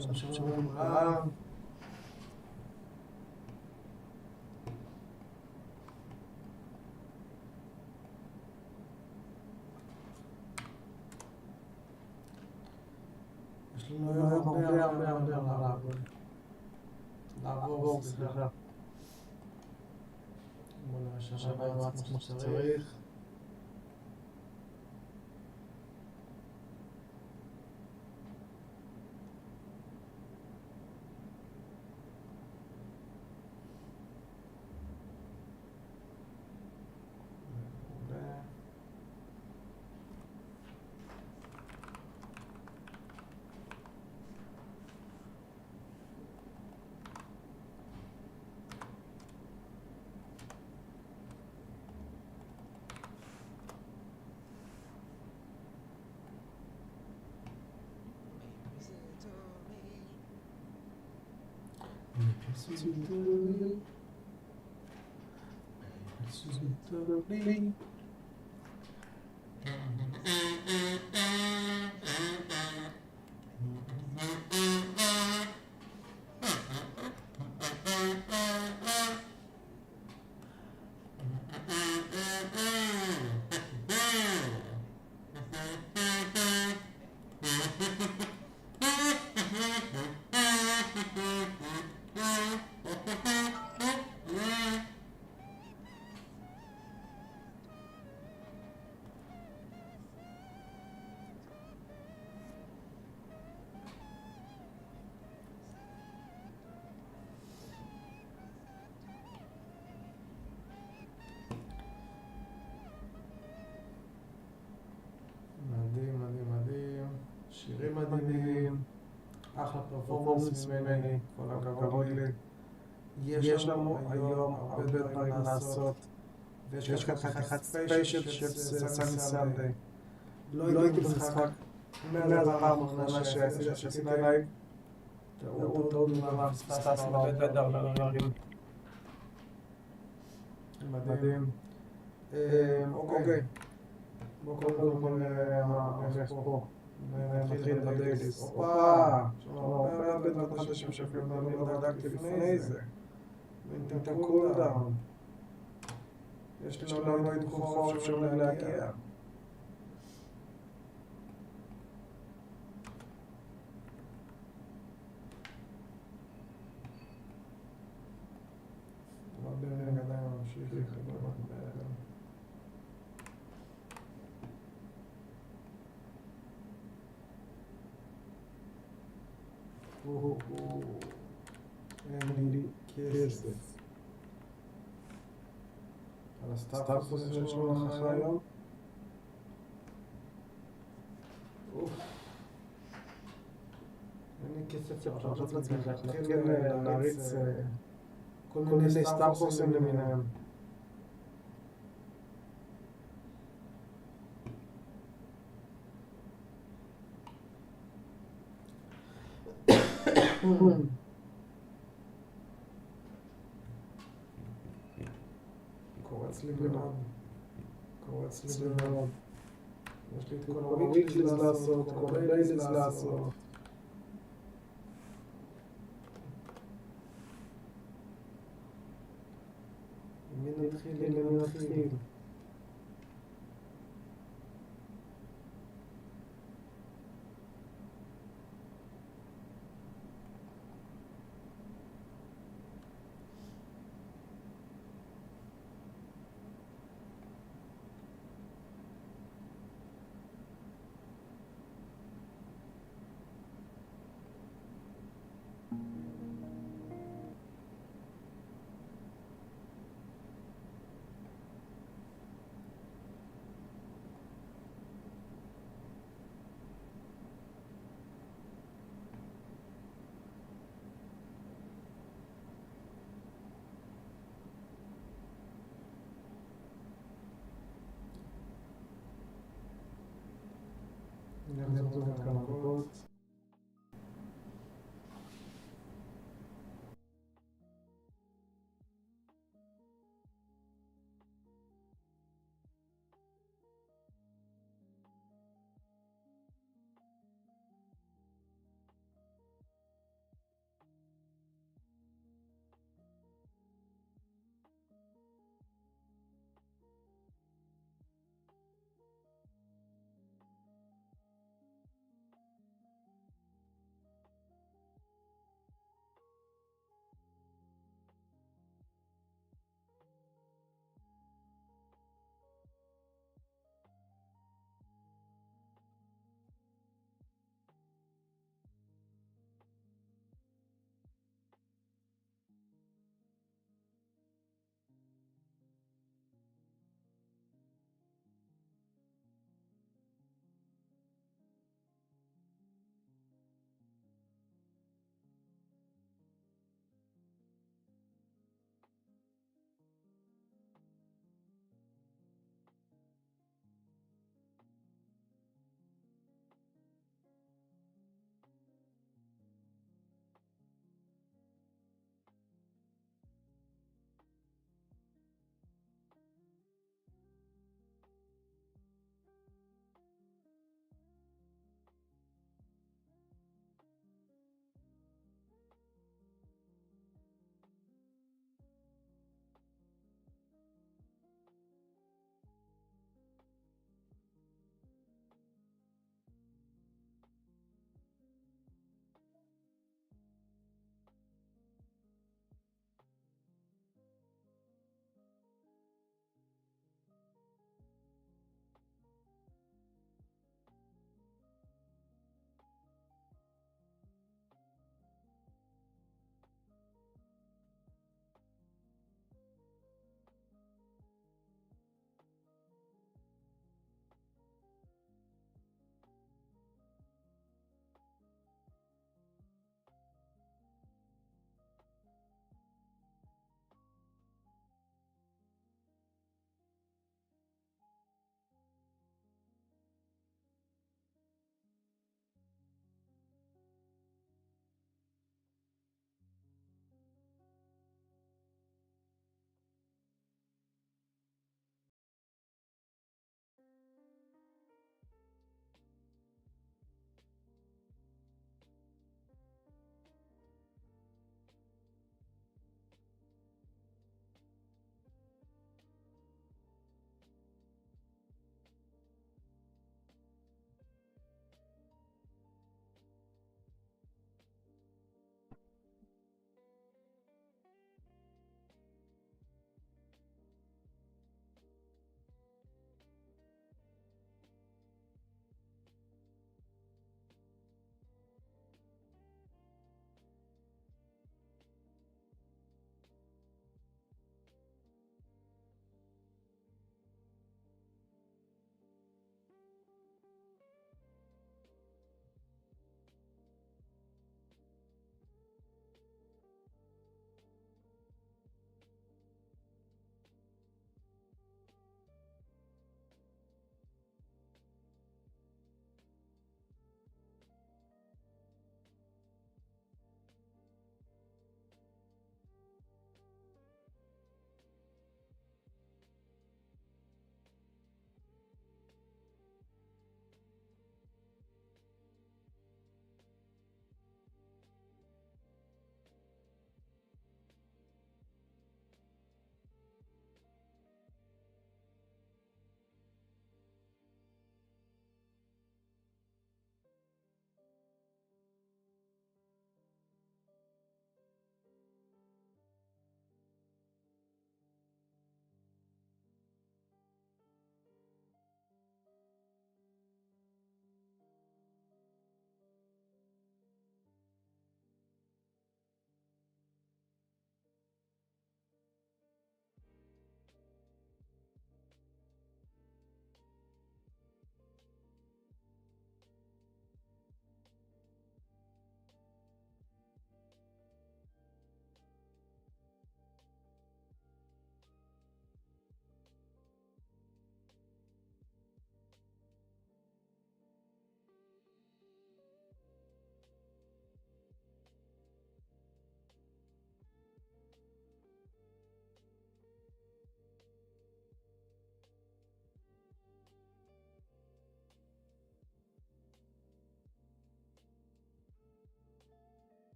שלום לכולם. יש לנו היום הרבה לעבור, סליחה. בוא נראה שהשבוע רץ כמו שצריך. סטורי. מדהים, שירים מדהימים, אחלה פרפורמנס ממני, כל הכבוד לי. יש לנו היום הרבה דברים לעשות, ויש כאן חתיכת ספיישל של סני סנדיי. לא הייתי במשחק מאז הפעם האחרונה שעשיתי לייב. תראו מה פספסנו הרבה דברים. מדהים. אוקיי. בואו קודם כל נראה מה הולך פה. נתחיל בדייליס. הופה! יש לנו הרבה דברים חדשים שאפילו לא בדקתי לפני זה. את הקולדאון. יש לנו את חופש שאפשר להגיע. ברג עדיין ממשיך להתחבר ברג. אין לי כסף. על הסטארט-אפ הזה שיש לו לך היום? אין לי כסף להרשות לעצמי להתחיל להריץ כל מיני סטארט-אפים למיניהם. קורץ לי מאוד. יש לי את כל הוויקליז לעשות, כל הדייליז לעשות. למי נתחיל? נחזור עוד כמה דקות.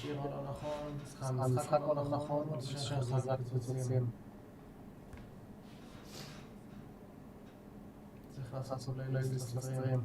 השיר הלא נכון, סליחה, המשחק הלא נכון, רוצה שחזק פיצוצים. צריך לעשות פלייליסט לסטרים.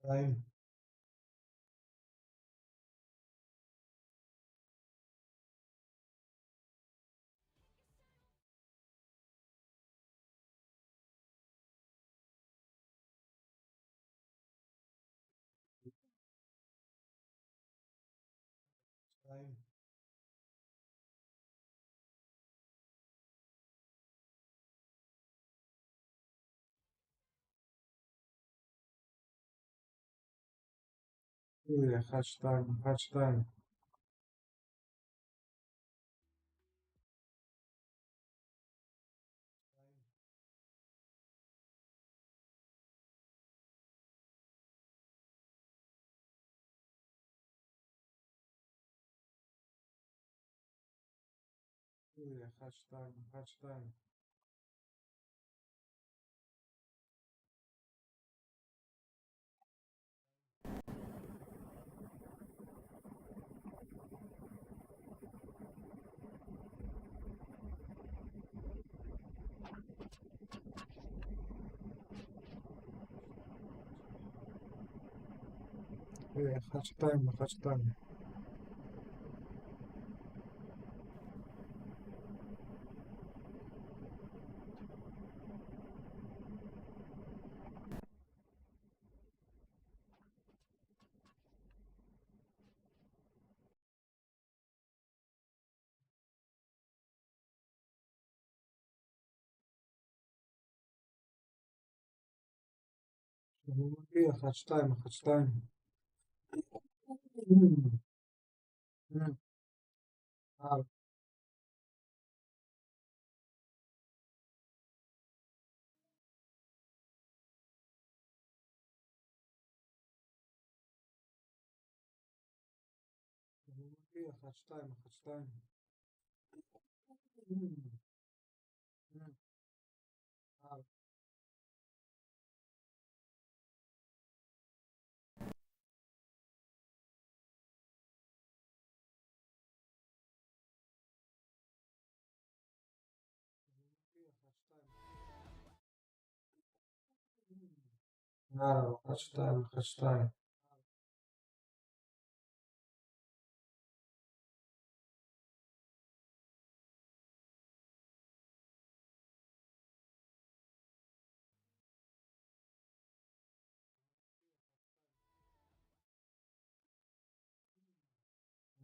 שתיים. שתיים. 1, 2, 1, 2. סטורי, 1, 2, 1, 2. 1, 2, 1, 2. סטורי, 1, 2, 1, 2. סטורי, 1, 2, 1, 2. Nada, 1, 2, 1, 2.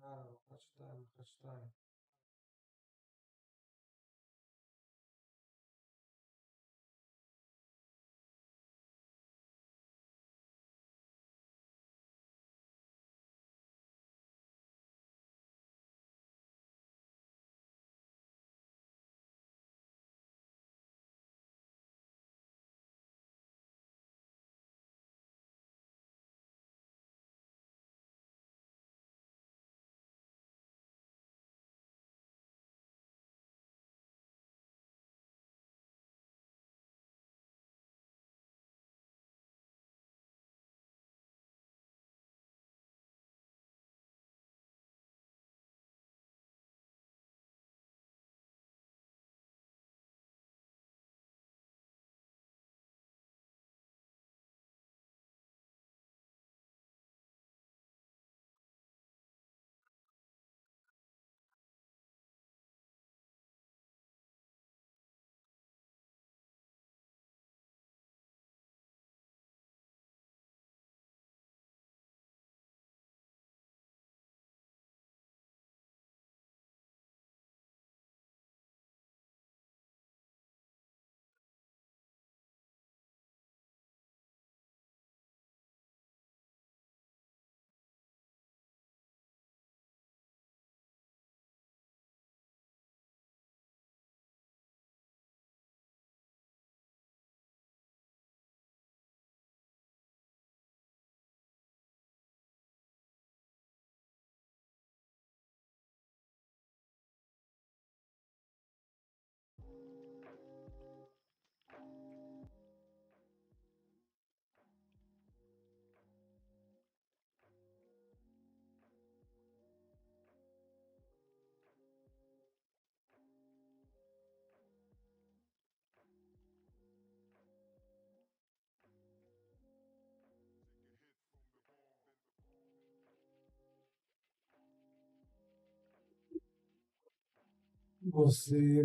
Nada, 1, 2, 1, 2.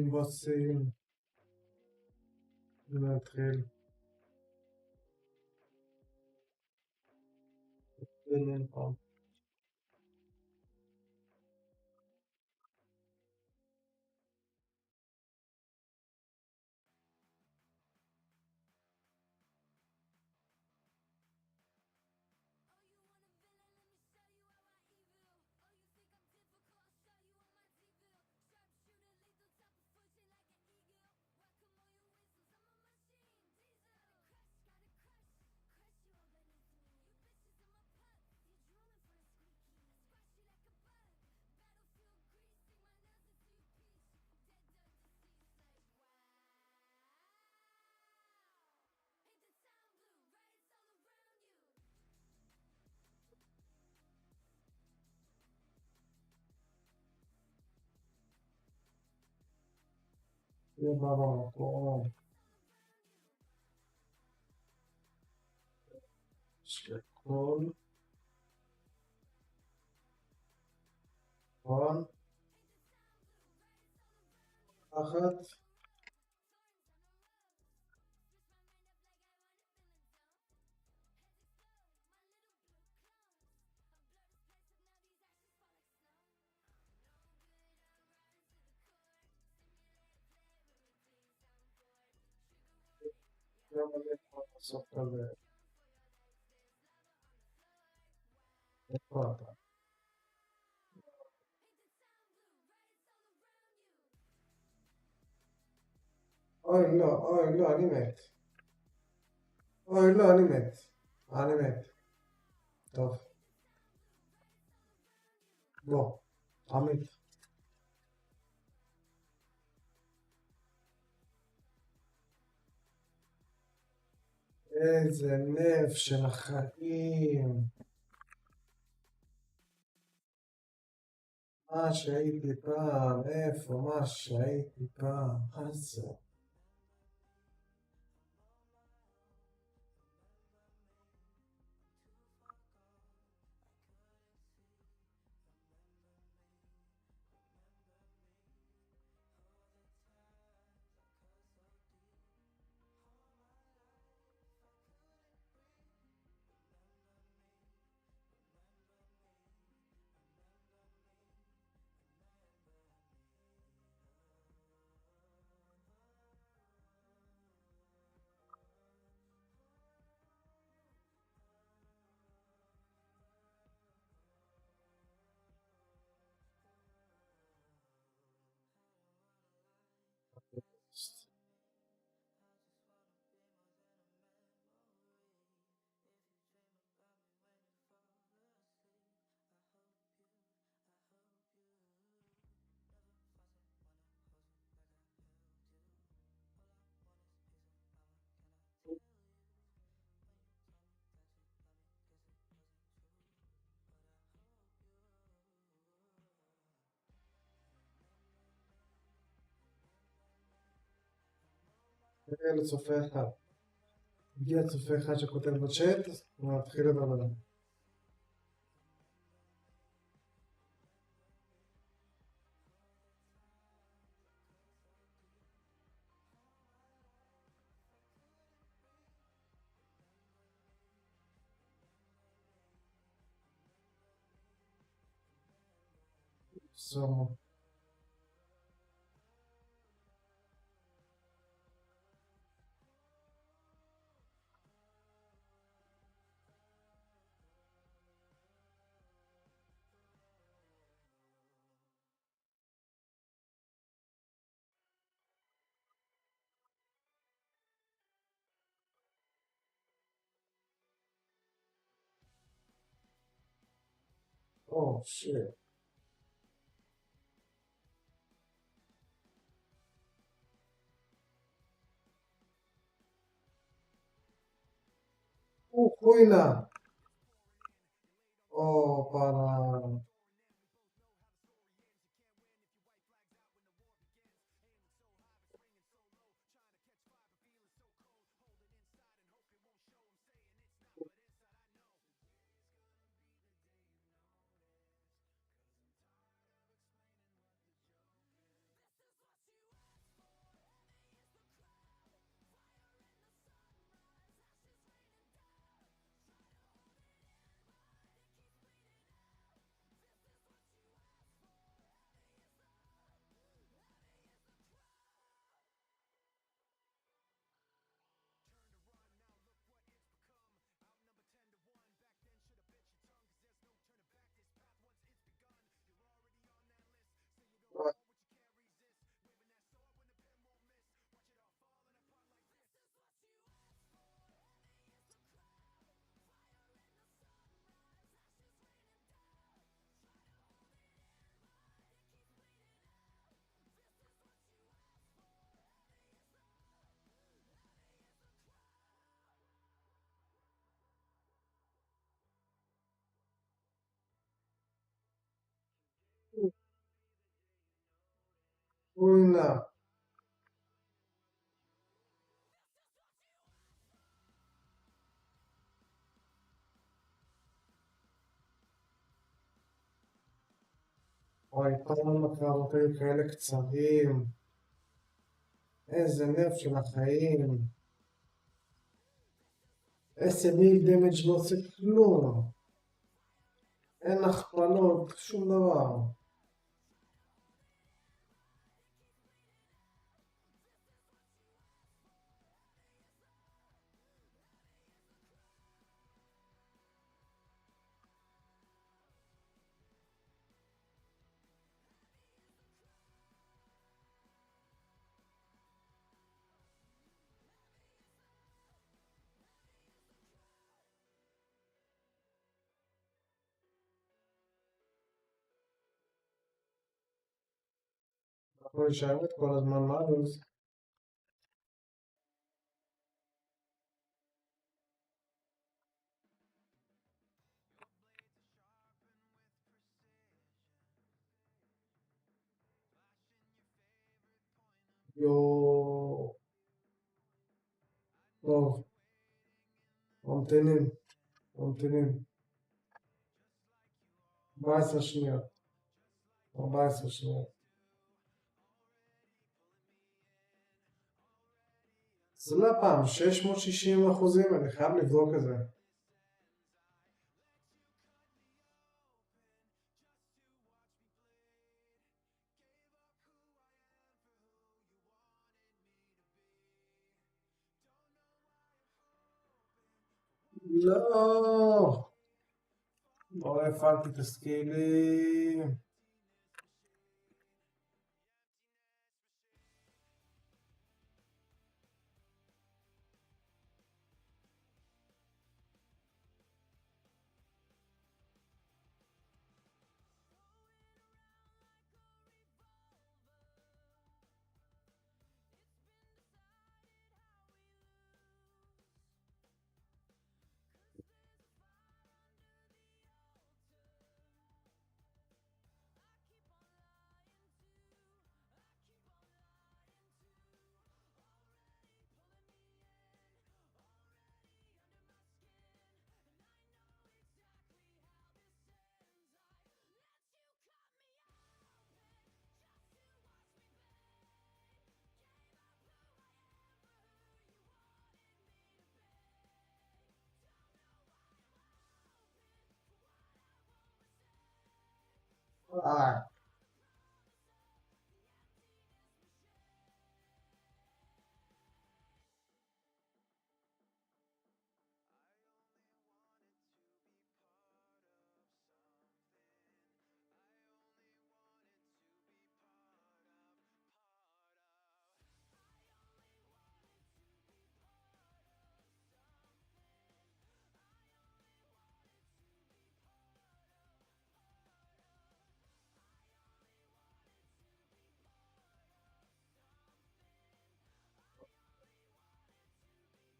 בוסים. נתחיל. בא במקום. שקול. נכון. אחת. גם אני יכול לעשות כזה. איפה אתה? אוי לא, אני מת. אוי לא, אני מת. אני מת. טוב. בוא, עמית. איזה נף של החיים. מה שהייתי פעם, איפה מה שהייתי פעם, מה זה? נראה לצופה אחד. הגיע צופה אחד שכותב בצ'אט, ונתחיל לדבר. סומו. או, שיט. חוינה. או, פאנה. חוינה. אוי, פעם הקרבות היו כאלה קצרים. איזה נרף של החיים. 10 מיל דמג' לא עושה כלום. אין הכפלות, שום דבר. אנחנו נשארת כל הזמן מלוס. יואו. טוב. ממתינים. 14 שניות. 14 שניות. זה לא פעם, 660%, אני חייב לבדוק את זה. לא. לא הפעלתי את הסקילים.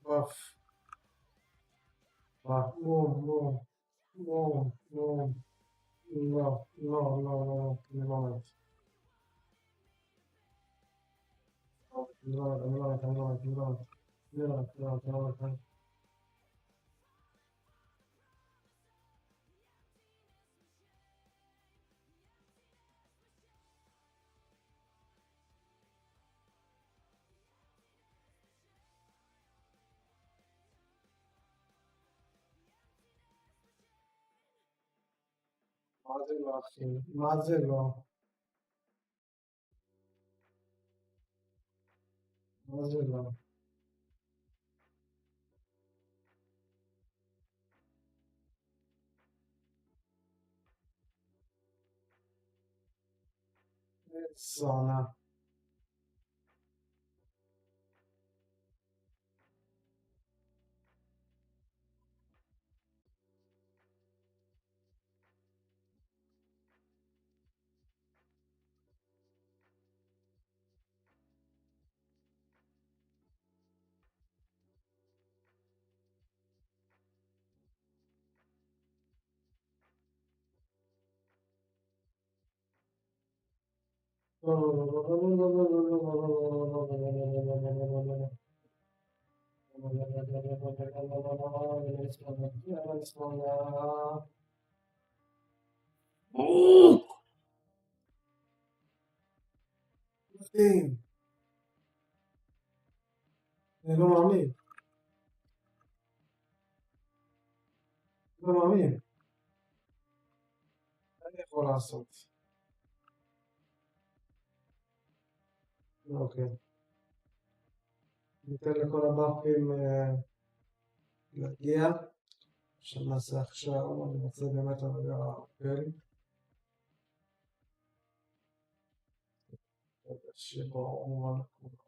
אוף. לא, לא, לא, לא, לא, לא, לא, אני לא מת. אני לא מת. מה זה לא, אחי? מה זה לא? מה זה לא? זונה. אני לא מאמין. לא מאמין. מה אני יכול לעשות? אוקיי. ניתן לכל הבאפים להגיע. שנעשה עכשיו, אני רוצה באמת לדבר על הפל. שברור מה אנחנו...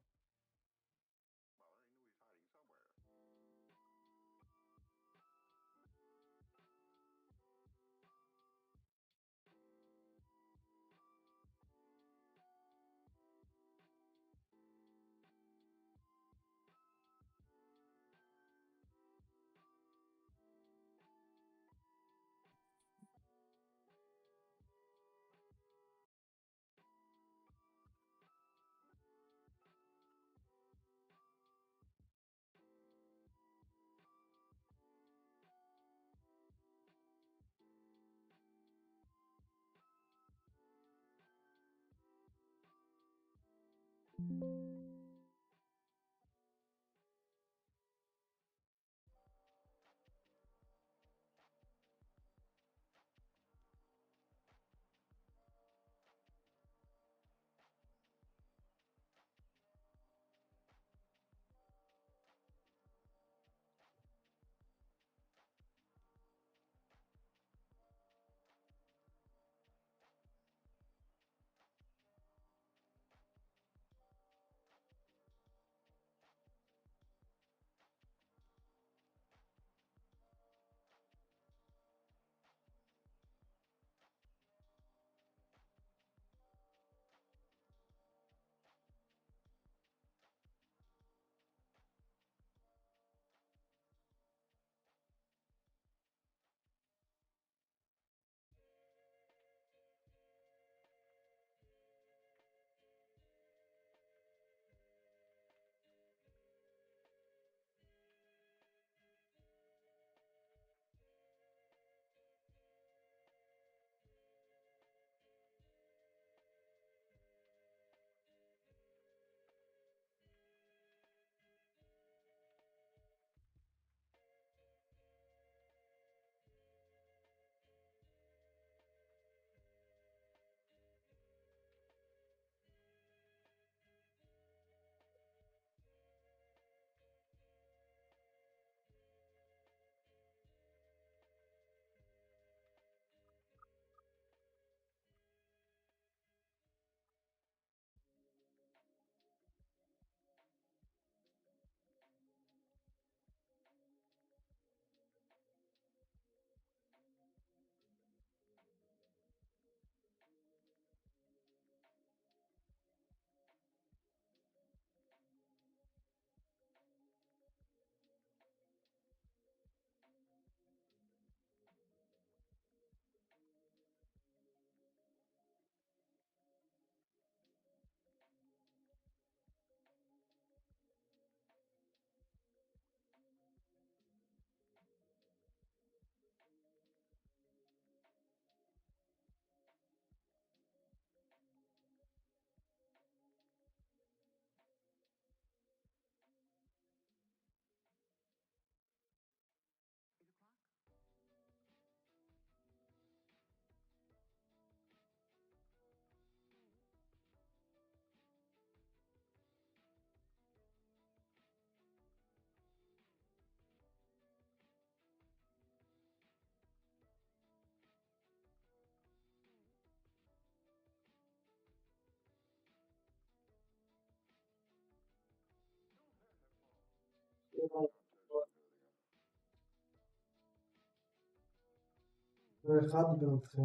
ואחד ונתחיל.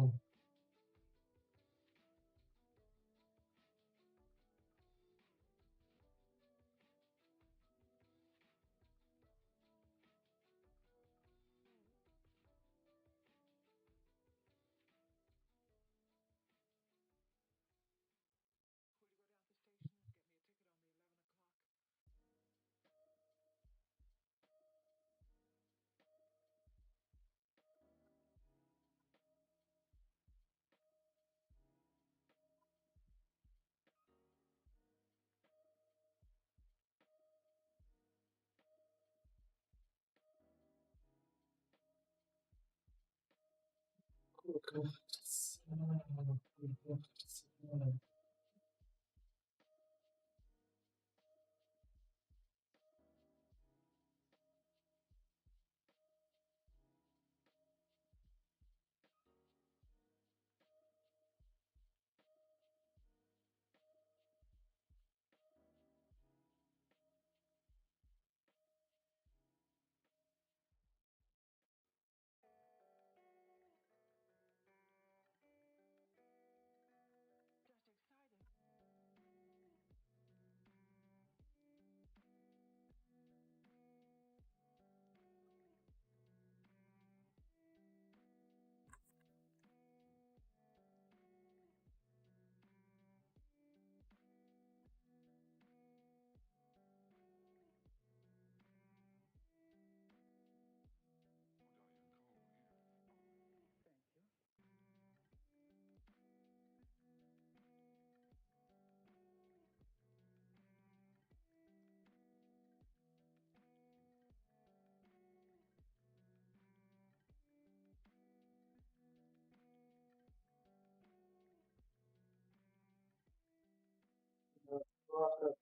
כך קצר.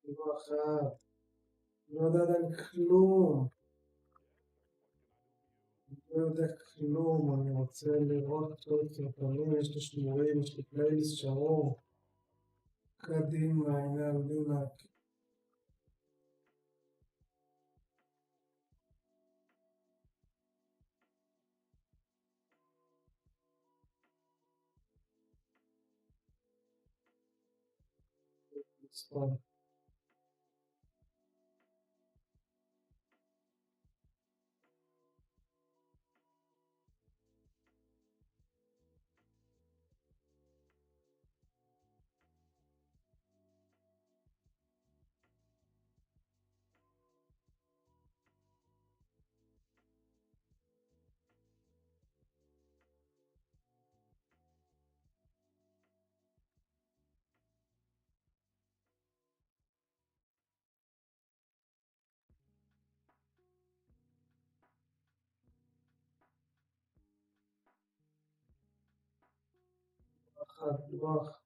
תגובה אחת, לא יודע עדיין כלום, לא יודע כלום, אני רוצה לראות כל כלכלים, יש לי שמורים, יש לי פלייליסט שמור, קדימה, הנה עובדים מספר. אחת, לוח.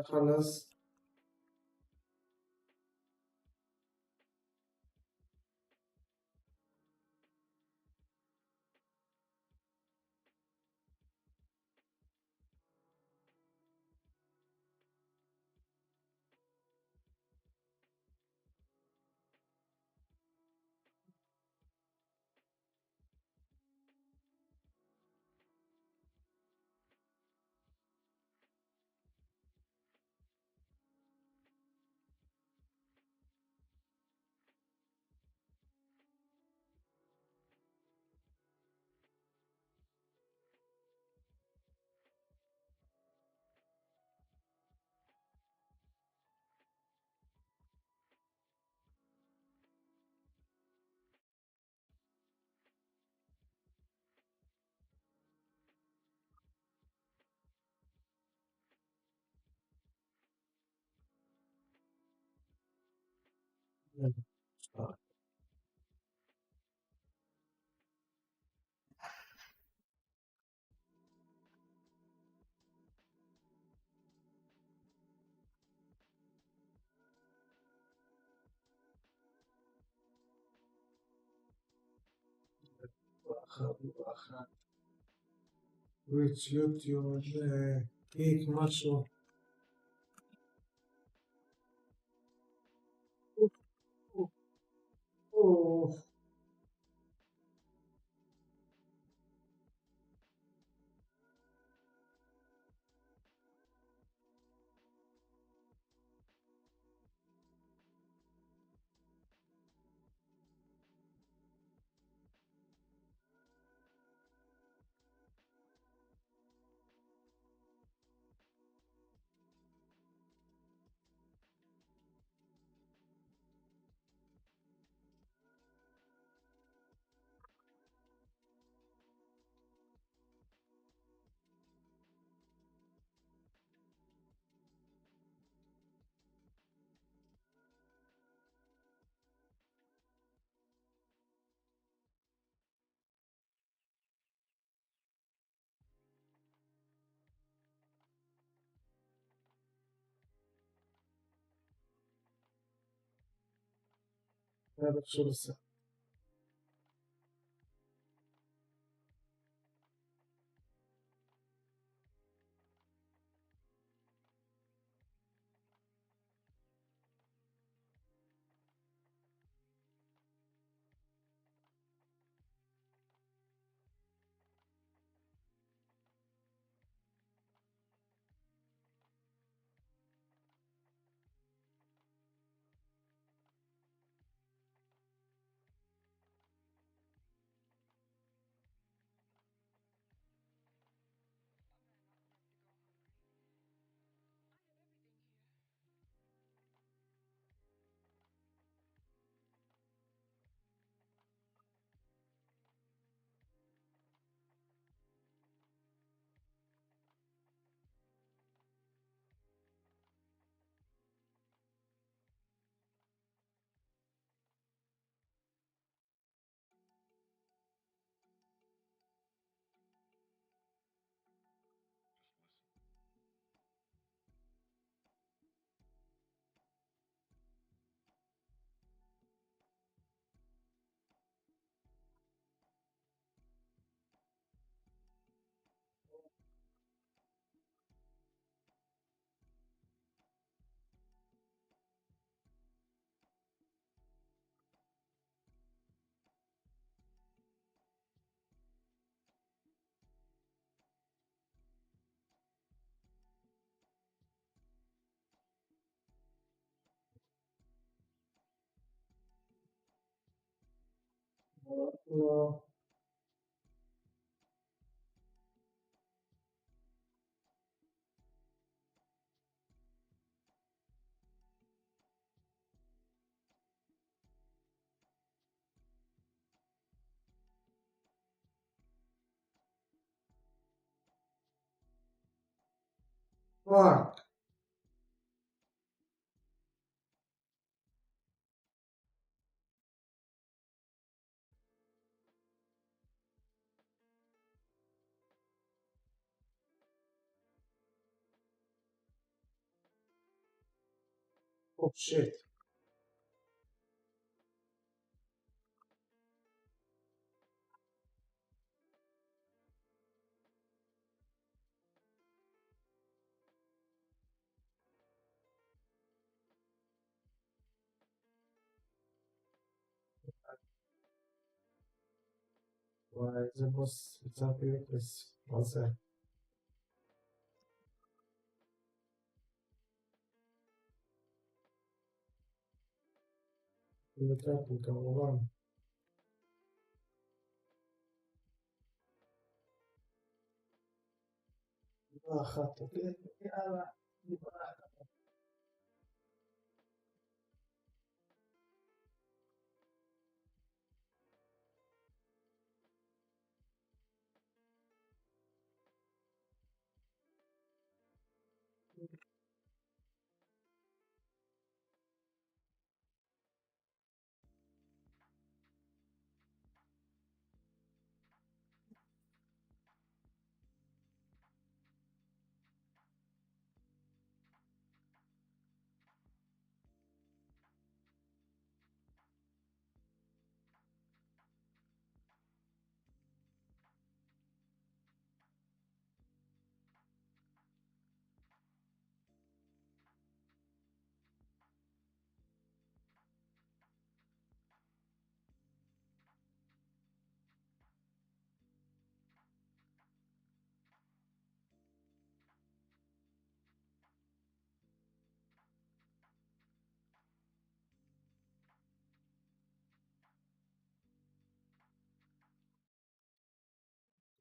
خلاص טוויץ', יוטיוב, קיק, משהו. זה בקשור לזה. לא. פאק. Oh shit. וואי, זה בוס הצעתי אפס. מה זה? לקחתי כמובן. אחת, אוקיי? יאללה.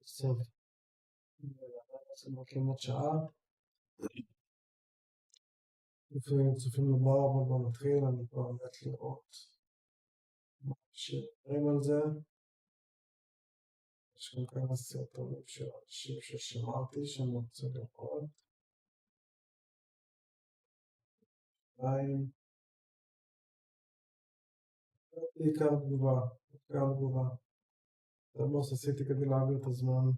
בסוף. כמעט שעה. לפעמים צופים לומר, אבל בוא נתחיל, אני כבר מת לראות מה שדברים על זה. יש גם כמה סרטונים של אנשים ששמעתי שאני רוצה לראות. בעיקר תגובה. זה מה שעשיתי כדי להעביר את הזמן.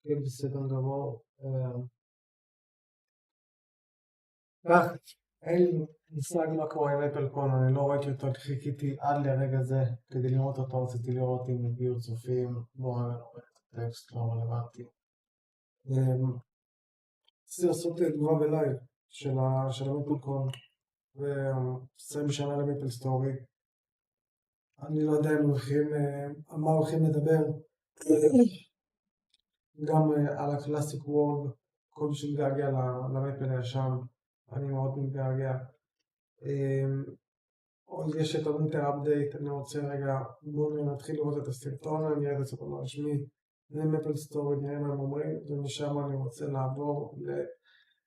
כן, בסדר גמור. אין לי מושג מה קורה עם אפל קון, אני לא ראיתי אותו, חיכיתי עד לרגע זה כדי לראות אותו, רציתי לראות אם הגיעו צופים, בואו נראה את הטקסט, לא רלוונטי. רציתי לעשות תגובה בלייב של המייפל קון, ו20 שנה למייפל סטורי. אני לא יודע אם מה הולכים לדבר, גם על הקלאסיק וורד, כל מי שמתגעגע למייפל הישן, אני מאוד מתגעגע. עוד יש את הווינטר אפדייט, אני רוצה רגע, בואו נתחיל לראות את הסרטון, אני אראה את הסרטון הרשמי, זה מייפל סטורי, נראה מה הם אומרים, ומשם אני רוצה לעבור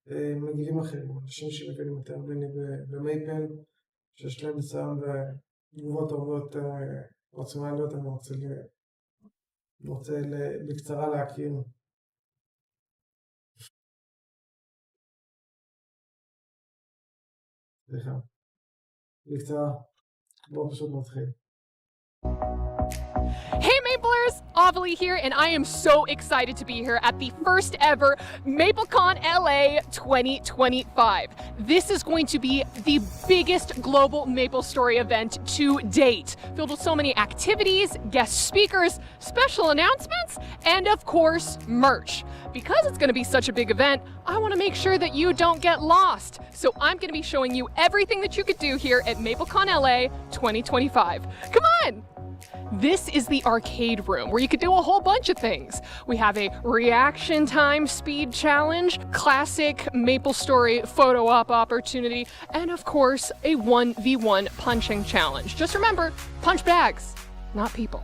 למגיבים אחרים, אנשים שמבינים יותר ממני במייפל, שיש להם ניסיון ותגובות הרבה יותר רציונליות, אני רוצה בקצרה להכיר. סליחה, בקצרה, בואו פשוט נתחיל. Hey Maplers, Avilee here, and I am so excited to be here at the first ever MapleCon LA 2025. This is going to be the biggest global Maple Story event to date, filled with so many activities, guest speakers, special announcements, and of course, merch. Because it's going to be such a big event, I want to make sure that you don't get lost. So I'm going to be showing you everything that you could do here at MapleCon LA 2025. Come on! This is the arcade room where you could do a whole bunch of things. We have a reaction time speed challenge, classic Maple Story photo op opportunity, and of course, a 1v1 punching challenge. Just remember, punch bags, not people.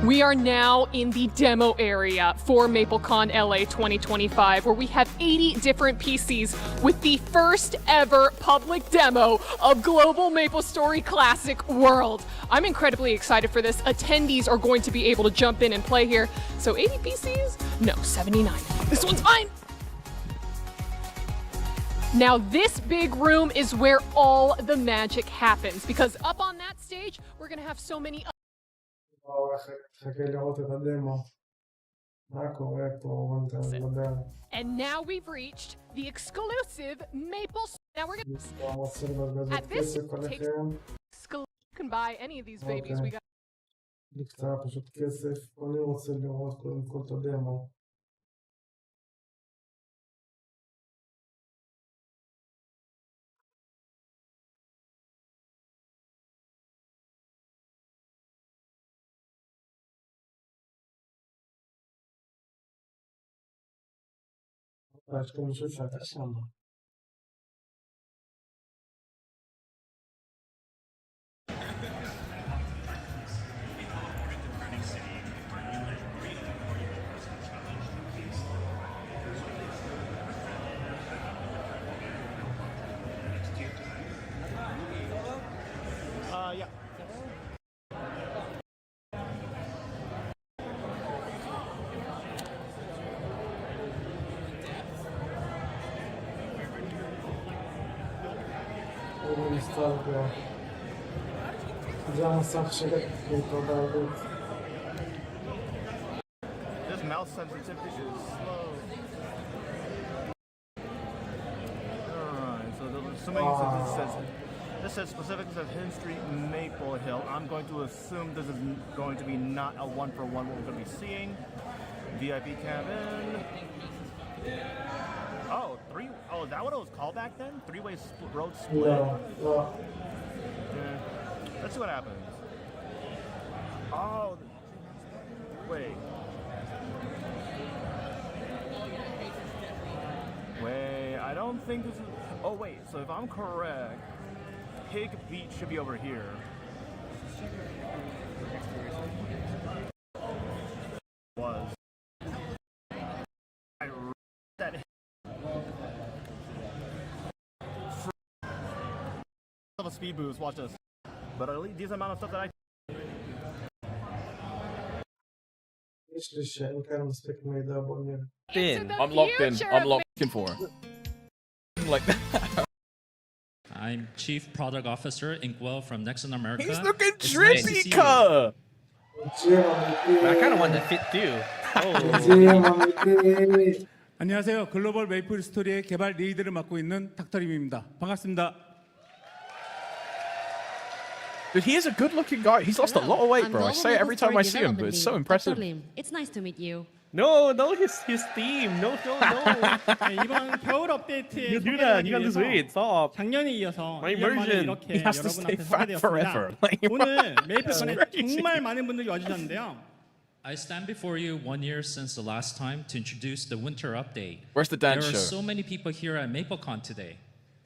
We are now in the demo area for MapleCon LA 2025, where we have 80 different PCs with the first ever public demo of Global Maple Story Classic World. I'm incredibly excited for this. Attendees are going to be able to jump in and play here. So 80 PCs? No, 79. This one's mine. Now this big room is where all the magic happens, because up on that stage, we're gonna have so many חכה לראות את הדמו. מה קורה פה? נדבר. And now we've reached the exclusive Maple. Now we're gonna. At this, you can buy any of these babies. We got. נקצה פשוט כסף. אני רוצה לראות קודם כל את הדמו. יש כאן מישהו שאתה שם. Yeah. נוסטלגיה. זה המסך שלי איתו בערוץ. This mouse sensitivity is slow. Alright, so there's so many uses. This says specifics of Hidden Street, Maple Hill. I'm going to assume this is going to be not a one-for-one what we're going to be seeing. VIP cabin. Oh, is that what it was called back then? Three-way road split? Yeah. Yeah. Let's see what happens. Oh, wait. Wait, I don't think this is... Oh, wait, so if I'm correct, Pig Beach should be over here. Was. I read that... of a speed boost, watch this. But at least these amount of stuff that I... יש לי שאין כאן מספיק מידע בוא נראה. I'm locked in. I'm looking for him. Like I'm Chief Product Officer Inkwell from Nexon America. he's looking It's trippy, nice to see cuh. I kind of want to fit too. 안녕하세요. 글로벌 메이플 스토리의 개발 리드를 맡고 있는 닥터림입니다. 반갑습니다. Dude, he is a good-looking guy. He's lost a lot of weight, bro. I say it every time I see him, but it's so impressive. It's nice to meet you. No, his theme. No. 이번 겨울 업데이트에 You do that. You gotta lose weight. Stop. 작년에 이어서 My 1년 만에 version. 이렇게 He has to stay 여러분한테 fat forever. 소개되었습니다. Like, 오늘 메이플콘에 crazy. 정말 많은 분들이 와주셨는데요. I stand before you 1 year since the last time to introduce the winter update. Where's the There dance are show? so many people here at MapleCon today.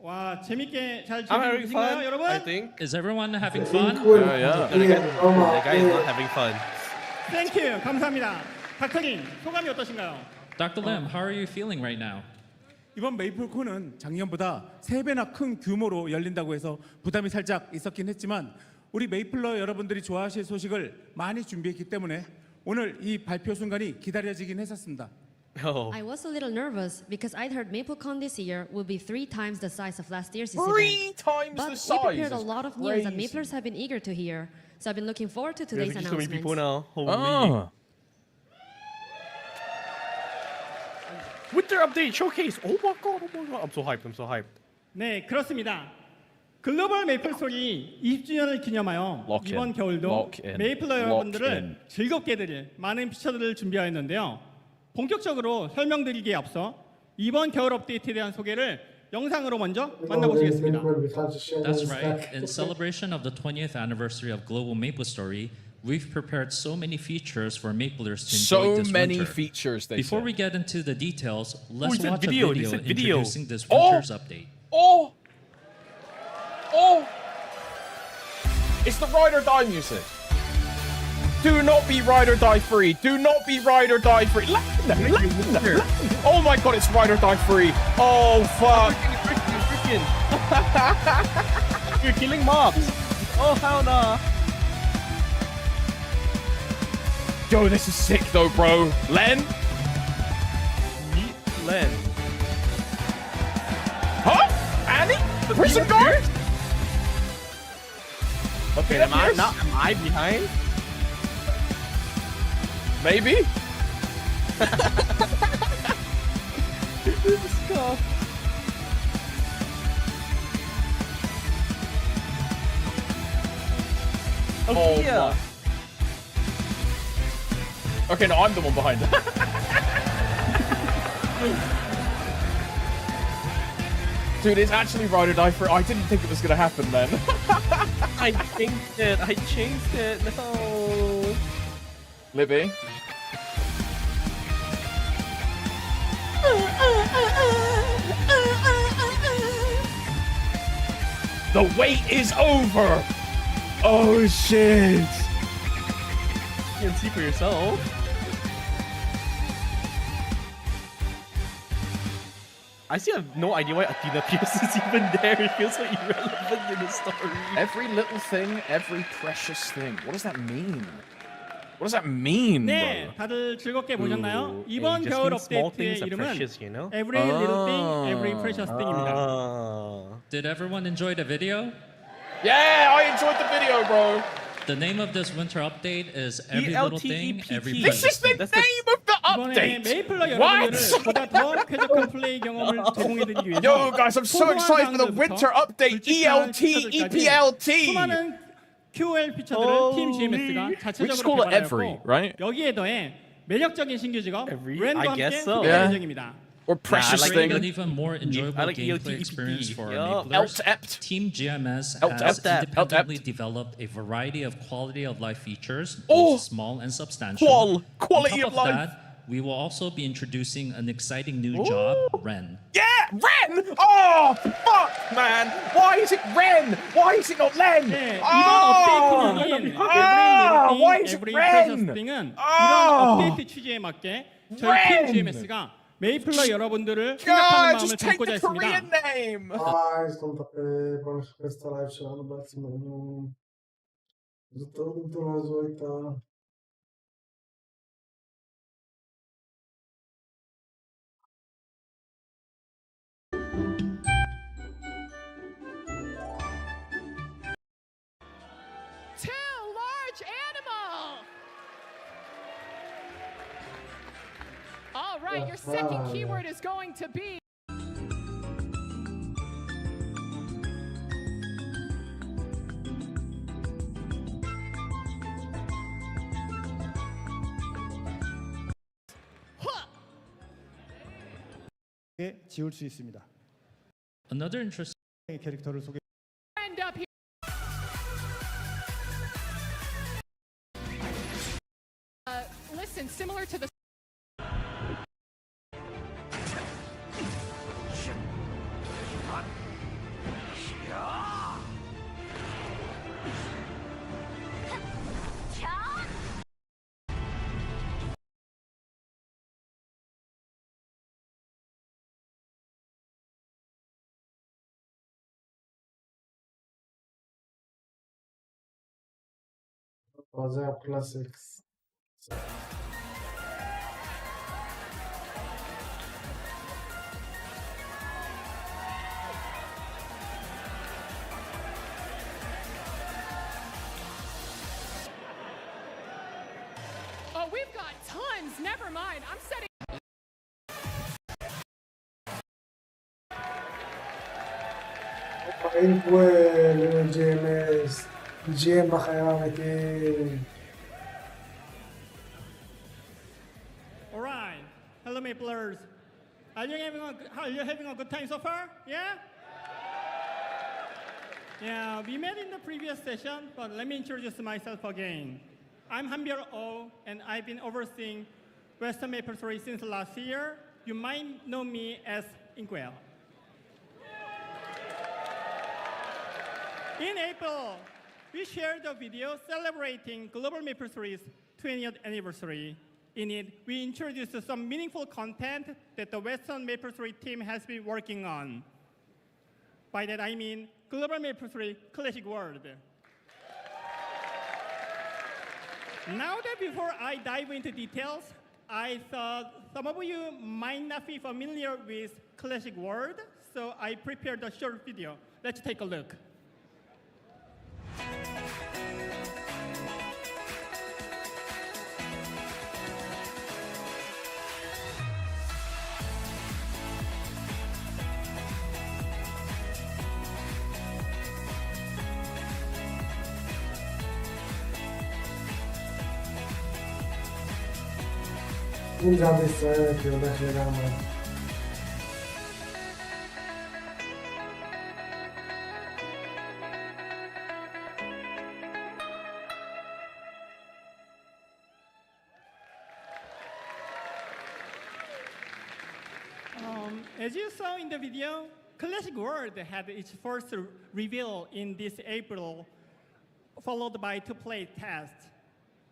와 재밌게 잘 I'm having 즐기고 fun. 계신가요, 여러분? I think. Is everyone having fun? Yeah. The guy is not having fun. 땡큐 감사합니다. 닥터님 소감이 어떠신가요? Dr. Lim, how are you feeling right now? 이번 메이플콘은 작년보다 3배나 큰 규모로 열린다고 해서 부담이 살짝 있었긴 했지만 우리 메이플러 여러분들이 좋아하실 소식을 많이 준비했기 때문에 오늘 이 발표 순간이 기다려지긴 했었습니다. Oh. I was a little nervous because I'd heard MapleCon this year will be 3 times the size of last year's 3 event. times But the we size. prepared a lot of news that Crazy. Maplers have been eager to hear. So I've been looking forward to today's There's so many people announcements. now. Holy. Ah. Winter update showcase. Oh my god. I'm so hyped. 네, 그렇습니다. 글로벌 메이플 스토리 20주년을 기념하여 Lock in. 이번 겨울도 Lock in. 메이플러 Lock 여러분들을 in. 즐겁게 해드릴 많은 피처들을 준비하였는데요. 본격적으로 설명드리기에 앞서 이번 겨울 업데이트에 대한 소개를 영상으로 먼저 이거 만나보시겠습니다. 링크를 밑에 That's right. In celebration of the 20th anniversary of Global Maple Story, we've prepared so many features for Maplers to enjoy So this many winter. features, they Before said. we get into the details, he let's said watch video, a he video said video. introducing this winter's update. Oh! Oh! It's the ride or die music. Do not be ride or die free. Do not be ride or die free. Oh my god, it's ride or die free. Oh fuck. Freaking. You're killing mobs. Oh, hell no. Yo, this is sick though, bro. Len? Meet Len. Huh? Annie? The prison guard? Okay, am I behind? Maybe? Let's go. Oh, yeah. Okay, no, I'm the one behind it. Dude, it's actually ride or die free. I didn't think it was gonna happen, man. I changed it. I changed it. No. Libby? The wait is over! Oh shit! You can see for yourself. I still have no idea why Athena Pierce is even there. It feels so irrelevant in the story. Every little thing, every precious thing. What does that mean? What does that mean, 네, bro? 다들 즐겁게 보셨나요? Ooh, 이번 it just 겨울 means small 업데이트의 things are 이름은 precious, you know? Every Little Thing, Every Precious Thing입니다. Did everyone enjoy the video? Yeah, I enjoyed the video, bro. The name of this winter update is Every Little Thing, Every This Precious is the Thing. name of the 이번에 update. 메이플러 What? 여러분들을 보다 더 쾌적한 플레이 경험을 제공해드리기 위해서 Yo, guys, I'm so excited for the winter update. ELT, EPLT. 수많은 QL 피처들을 팀 GMS가 We just 자체적으로 call it every, 개발하였고 right? 여기에 더해 매력적인 신규 직업 Every? 랜과 I 함께 guess so. 소개할 Yeah. 예정입니다. Or precious like thing. An even more enjoyable I like gameplay ELT, experience for yup. Maplers. Eltept. Team GMS Eltept. has independently Eltept. developed a variety of quality of life features, Oh! both small and substantial. Quality On of top life. that, we will also be introducing an exciting new job, Ren. Yeah, Ren! Oh, fuck, man. Why is it Ren? Why is it not Len? 네, 이번 Oh! 업데이트는 Ah, why is it Every Ren? Precious Thing은 Ah! 이런 업데이트 취지에 맞게 저희 Ren! 팀 GMS가 메이플러 여러분들을 God, 생각하는 마음을 just take 담고자 the Korean 했습니다. name. סתום את הפה, בוא נחפש את הלייב שלנו בעצמנו. זו טעות גדולה זו הייתה. Too large animal. All right, your second keyword is going to be 지울 수 있습니다. Another interesting 캐릭터를 소개. end up here. Listen, similar to the זה הקלאסיקס. Oh, we've got tons. Never mind. I'm setting אינקוול, GMS, GM בחיים האמיתיים. Alright, hello Maplers. Are you having a good time so far? Yeah? Yeah, we met in the previous session, but let me introduce myself again. I'm Hanbyul Oh, and I've been overseeing Western Maple Story since last year. You might know me as Inkwell. In April, we shared a video celebrating Global Maple Story's 20th anniversary. In it, we introduced some meaningful content that the Western Maple Story team has been working on. By that I mean Global Maple Story Classic World. Now that before I dive into details, I thought some of you might not be familiar with Classic World, so I prepared a short video. Let's take a look. נינג'ה בישראל, כי הולך לגמרי. As you saw in the video, Classic World had its first reveal in this April, followed by two-play tests.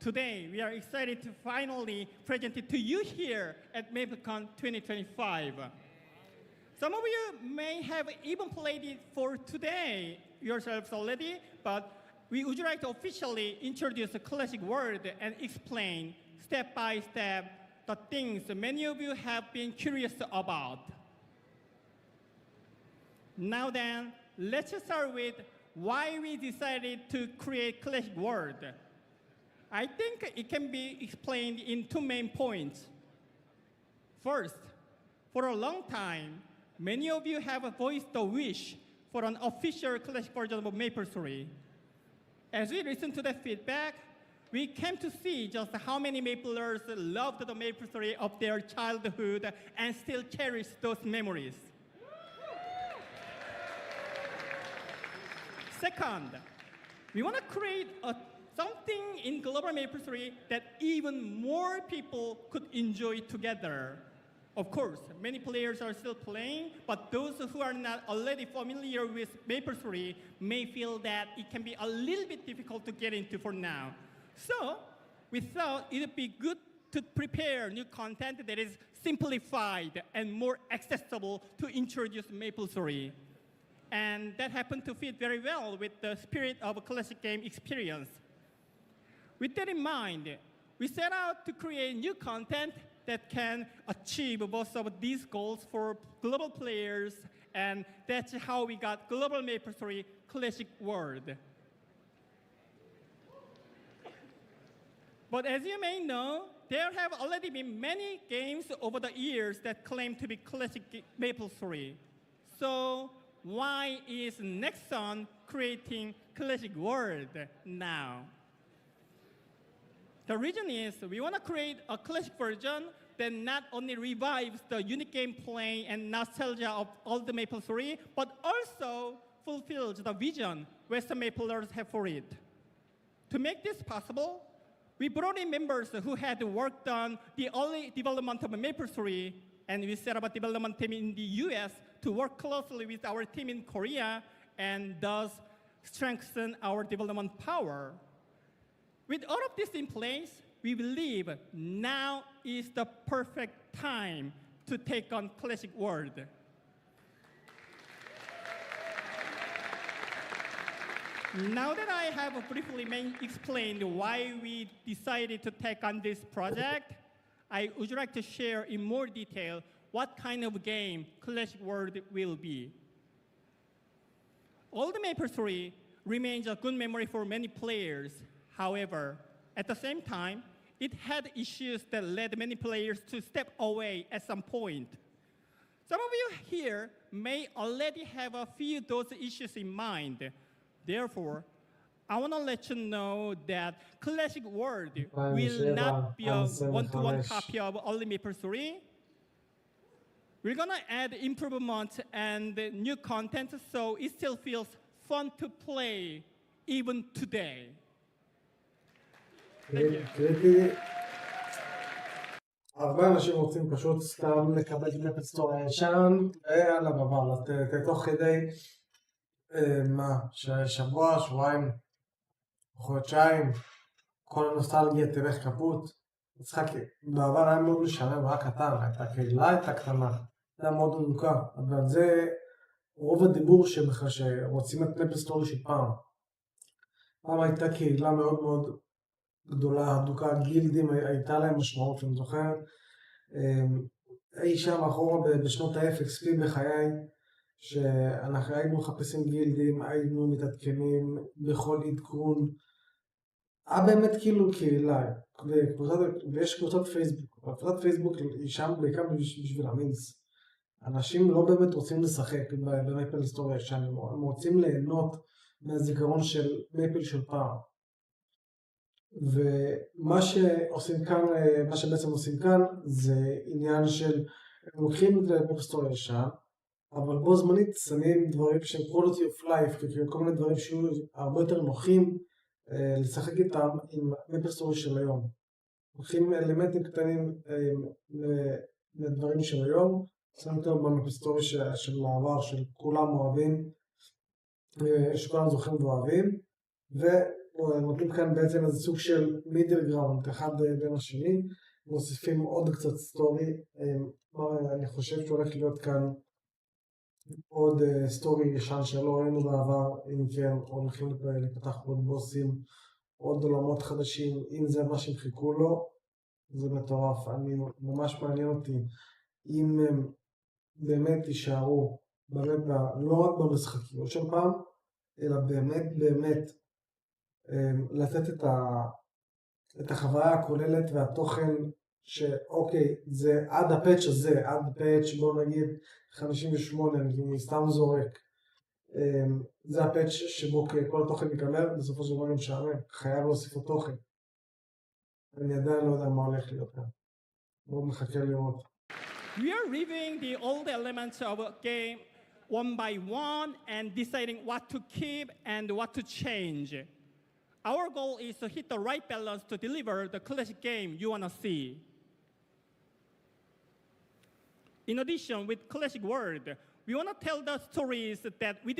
Today, we are excited to finally present it to you here at MapleCon 2025. Some of you may have even played it for today yourselves already, but we would like to officially introduce the Classic World and explain step by step the things many of you have been curious about. Now then, let's start with why we decided to create Classic World. I think it can be explained in two main points. First, for a long time, many of you have voiced the wish for an official classic version of Maple Story. As we listened to that feedback, we came to see just how many Maplers loved the Maple Story of their childhood and still cherish those memories. Second, we want to create something in Global Maple Story that even more people could enjoy together. Of course, many players are still playing, but those who are not already familiar with Maple Story may feel that it can be a little bit difficult to get into for now. So, we thought it would be good to prepare new content that is simplified and more accessible to introduce Maple Story. And that happened to fit very well with the spirit of a classic game experience. With that in mind, we set out to create new content that can achieve both of these goals for global players, and that's how we got Global Maple Story Classic World. But as you may know, there have already been many games over the years that claim to be Classic Maple Story. So why is Nexon creating Classic World now? The reason is we want to create a classic version that not only revives the unique gameplay and nostalgia of all the Maple Story, but also fulfills the vision Western Maplers have for it. To make this possible, we brought in members who had worked on the early development of Maple Story, and we set up a development team in the US to work closely with our team in Korea and thus strengthen our development power. With all of this in place, we believe now is the perfect time to take on Classic World. Now that I have briefly explained why we decided to take on this project, I would like to share in more detail what kind of game Classic World will be. Old Maple Story remains a good memory for many players. However, at the same time, it had issues that led many players to step away at some point. Some of you here may already have a few of those issues in mind. Therefore, I want to let you know that Classic World will not be a one-to-one copy of early Maple Story. We're gonna add improvements and new content so it still feels fun to play even today. קריטי. הרבה אנשים רוצים פשוט סתם לקבל את מייפל סטורי הישן, ויאללה בבל, תוך כדי שבוע, שבועיים, חודשיים, כל הנוסטלגיה תלך כפות. משחק בעבר היה מאוד משלם, רק קטן, הייתה קהילה, הייתה קטנה, הייתה מאוד עמוקה, אבל זה רוב הדיבור שבכלל שרוצים את מייפל סטורי של פעם. פעם הייתה קהילה מאוד מאוד גדולה, הדוקה, גילדים, הייתה להם משמעות, אני זוכר. אי שם אחורה בשנות ה-FXP בחיי, שאנחנו היינו מחפשים גילדים, היינו מתעדכנים בכל עדכון. היה באמת כאילו קהילה, ויש קבוצת פייסבוק, קבוצת פייסבוק היא שם בעיקר בשביל המינס. אנשים לא באמת רוצים לשחק במייפל סטורי הישן, הם רוצים ליהנות מהזיכרון של מייפל של פעם. ומה שעושים כאן, מה שבעצם עושים כאן זה עניין של הם לוקחים את מייפל סטורי הישן, אבל בו זמנית שמים דברים שהם quality of life, כל מיני דברים שיהיו הרבה יותר נוחים לשחק איתם עם מייפל סטורי של היום. לוקחים אלמנטים קטנים לדברים של היום, שמים אותם במייפל סטורי של העבר, של כולם אוהבים, שכולם זוכרים ואוהבים, ונותנים כאן בעצם איזה סוג של מידל גראונד, אחד בין השני, מוסיפים עוד קצת סטורי. אני חושב שהולך להיות כאן עוד סטורי ישן שלא ראינו בעבר, אם כן הולכים לפתח עוד בוסים, עוד עולמות חדשים, אם זה מה שהם חיכו לו, זה מטורף. אני ממש מעניין אותי אם הם באמת יישארו, באמת לא רק במשחקיות של פעם, אלא באמת לתת את החוויה הכוללת והתוכן שאוקיי, זה עד הפאץ' הזה, עד פאץ' בוא נגיד 58, אני סתם זורק, זה הפאץ' שבו כל התוכן ייגמר, בסופו של דבר משעמם, חייב להוסיף לו תוכן. אני עדיין לא יודע מה הולך להיות כאן, מאוד מחכה לראות. We are reviewing all the elements of a game one by one and deciding what to keep and what to change. Our goal is to hit the right balance to deliver the classic game you want to see. In addition, with Classic World, we want to tell the stories that we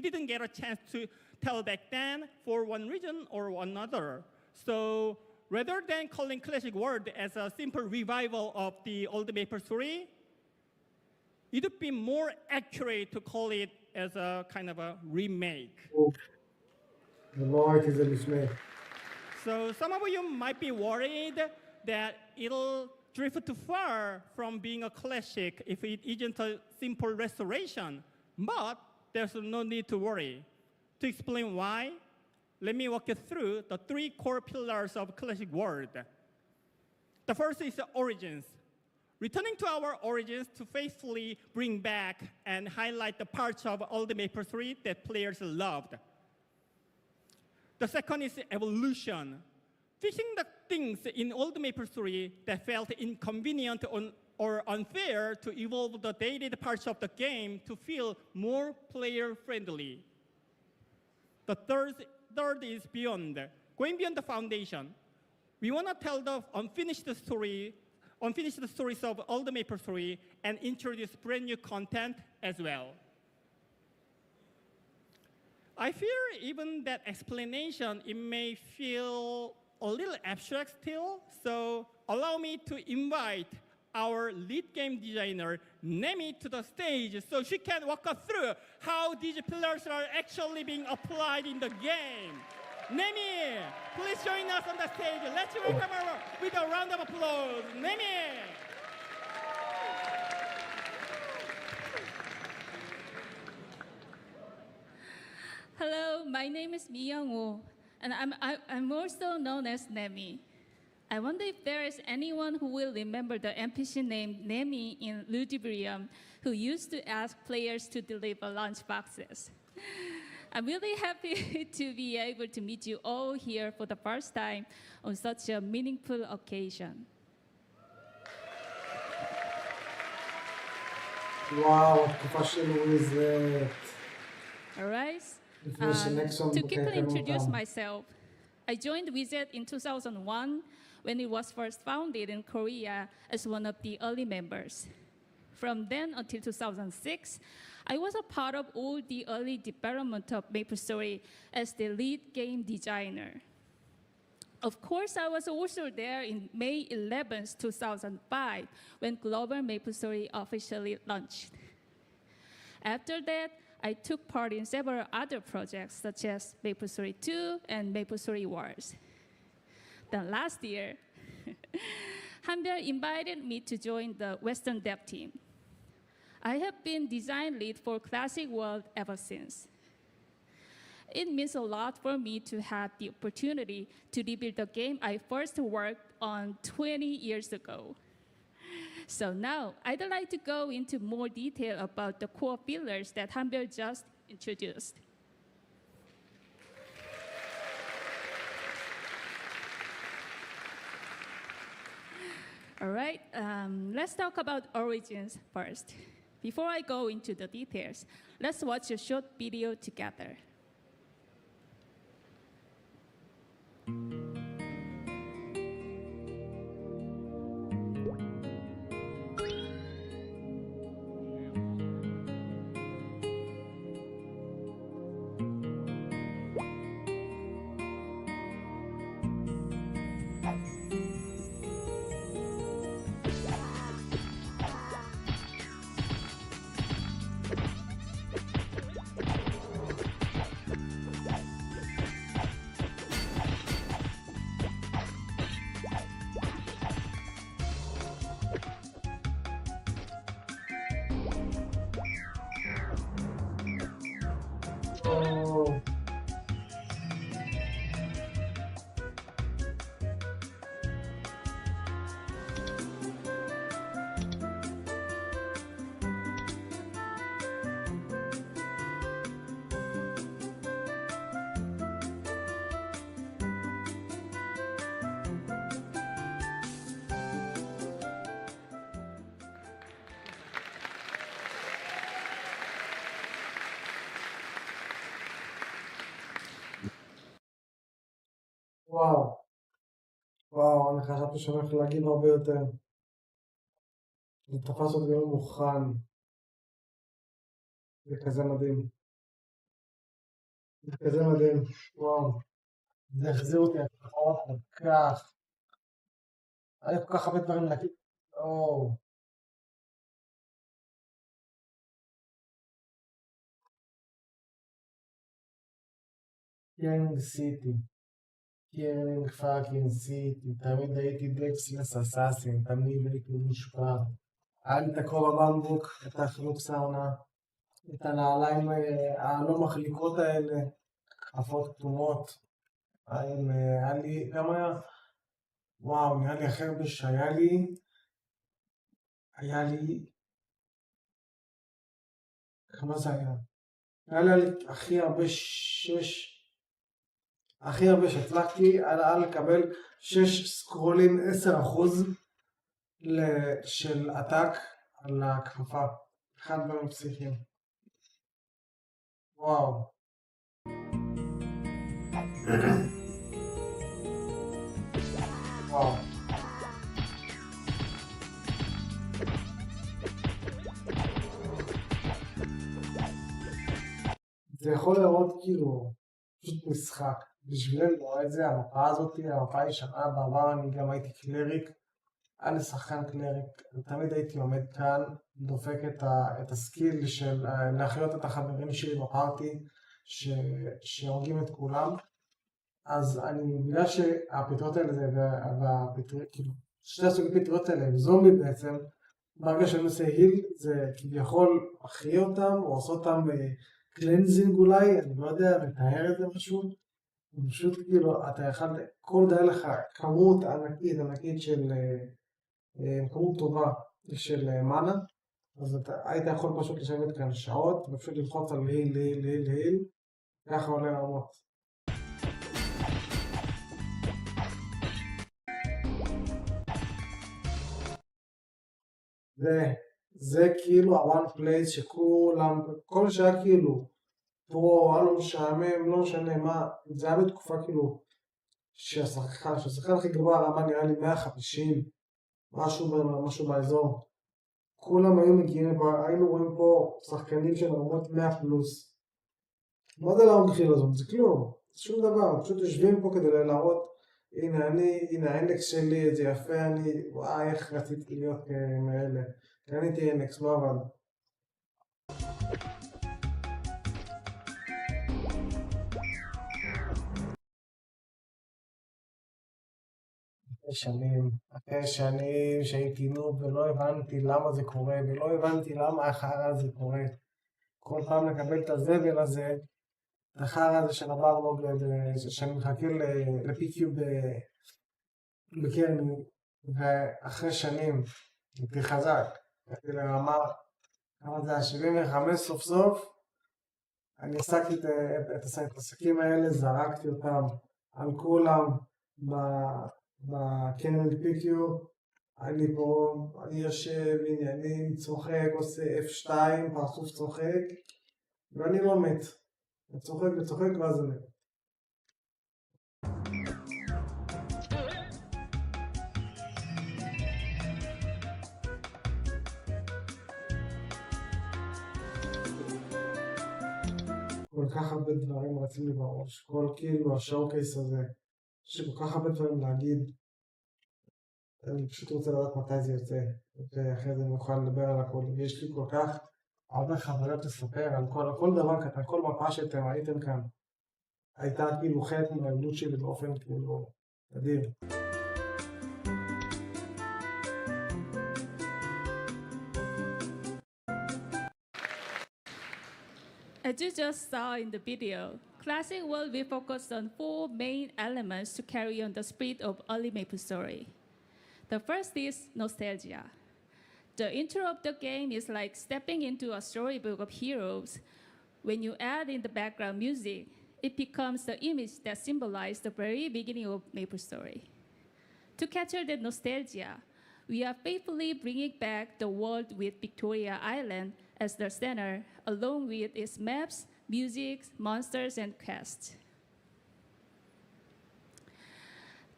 didn't get a chance to tell back then for one reason or another. So rather than calling Classic World as a simple revival of the old Maple story, it would be more accurate to call it as a kind of a remake. So some of you might be worried that it'll drift too far from being a classic if it isn't a simple restoration. But there's no need to worry. To explain why, let me walk you through the three core pillars of Classic World. The first is the origins. Returning to our origins to faithfully bring back and highlight the parts of old Maple 3 that players loved. The second is evolution. Fixing the things in old Maple 3 that felt inconvenient or unfair to evolve the dated parts of the game to feel more player-friendly. The third is beyond. Going beyond the foundation. We want to tell the unfinished stories of old Maple 3 and introduce brand new content as well. I fear even that explanation, it may feel a little abstract still, so allow me to invite our lead game designer, Nemi, to the stage so she can walk us through how these pillars are actually being applied in the game. Nemi, please join us on the stage. Let's welcome her with a round of applause. Nemi! Hello, my name is Mi Young-woo, and I'm also known as Nemi. I wonder if there is anyone who will remember the NPC named Nemi in Ludibrium who used to ask players to deliver lunch boxes. I'm really happy to be able to meet you all here for the first time on such a meaningful occasion. וואו, התקופה של וויזט. Alright. לפני שנקסון To quickly קנו introduce אותם. myself, I joined Wizard in 2001 when it was first founded in Korea as one of the early members. From then until 2006, I was a part of all the early development of MapleStory as the lead game designer. Of course, I was also there in May 11, 2005, when Global MapleStory officially launched. After that, I took part in several other projects, such as MapleStory 2 and MapleStory Wars. Then last year, Hanbyeol invited me to join the Western dev team. I have been design lead for Classic World ever since. It means a lot for me to have the opportunity to rebuild the game I first worked on 20 years ago. So now, I'd like to go into more detail about the core pillars that Hanbyeol just introduced. All right, let's talk about origins first. Before I go into the details, let's watch a short video together. או, וואו, וואו, אני חשבתי שאני הולך להגיד הרבה יותר. זה תפס אותי לא מוכן. זה כזה מדהים. זה כזה מדהים. וואו. זה החזיר אותי אחורה כל כך. היה כל כך הרבה דברים להגיד. או. קיינג סיטי. קיינג פאקינג סיטי. תמיד הייתי דקסלס אסאסין. תמיד הייתי משפט. היה לי את הכל הבמבוק, את החלוק סאונה, את הנעליים הלא מחליקות האלה, כפפות כתומות. היה לי, גם היה, וואו, נראה לי הכי הרבה שהיה לי, כמה זה היה? היה לי הכי הרבה שהצלחתי, היה לקבל 6 סקרולים 10% של עתק על הכפפה. אחד דברים פסיכיים. וואו. וואו. זה יכול לראות כאילו פשוט משחק. בשבילי לראות את זה, המפה הזאת, המפה הישנה, בעבר אני גם הייתי קלריק. היה לי שחקן קלריק, תמיד הייתי עומד כאן, דופק את הסקיל של להחיות את החברים שלי בפארטי, שהורגים את כולם. אז בגלל שהפטריות האלה זה, כאילו, שתי הסוגי פטריות האלה הם זומבי בעצם, ברגע שאני עושה היל, זה כביכול מחיה אותם, או עושה אותם קלנזינג אולי, אני לא יודע, מתאר את זה משהו. פשוט כאילו, אתה יכול, כל די לך כמות ענקית של, כמות טובה של מנה, אז היית יכול פשוט לשבת כאן שעות, ופשוט ללחוץ על היל, ככה עולה רמות. זה כאילו ה-one place שכולם, כל שהיה כאילו, פה, היה לו משעמם, לא משנה מה, זה היה בתקופה כאילו, שהשחקן הכי גבוה הרמה נראה לי 150, משהו באזור. כולם היו מגיעים, היינו רואים פה שחקנים של רמות 100 פלוס. מה זה להמחיל הזאת? זה כלום, זה שום דבר, פשוט יושבים פה כדי להראות, הנה האינדקס שלי, זה יפה, וואי, איך רציתי להיות מאלה. קניתי אינדקס, לא עבד. אחרי שנים שהייתי נוב ולא הבנתי למה זה קורה, ולא הבנתי למה החרא הזה קורה. כל פעם לקבל את הזבל הזה, את החרא הזה של הברלוג, שאני מחכה לפיקיו בקרני, ואחרי שנים, הייתי חזק, הייתי לרמה, כמה זה היה 75 סוף סוף, אני עסקתי את העסקים האלה, זרקתי אותם על כולם בקרן פיקיו, אני פה, אני יושב, עניינים, צוחק, עושה F2, פרצוף צוחק, ואני לא מת. אני צוחק וצוחק ואז אני מת. כל כך הרבה דברים רצים לי בראש, כל כאילו השואו-קייס הזה, יש לי כל כך הרבה דברים להגיד, אני פשוט רוצה לדעת מתי זה יוצא, ואחרי זה אני אוכל לדבר על הכל, יש לי כל כך הרבה חוויות לספר על כל דבר קטן, כל מפה שאתם ראיתם כאן, הייתה כאילו חלק מהילדות שלי באופן כאילו אדיר. As you just saw in the video, Classic will be focused on 4 main elements to carry on the spirit of early Maple Story. The first is nostalgia. The intro of the game is like stepping into a storybook of heroes. When you add in the background music, it becomes the image that symbolizes the very beginning of Maple Story. To capture that nostalgia, we are faithfully bringing back the world with Victoria Island as the center, along with its maps, music, monsters, and quests.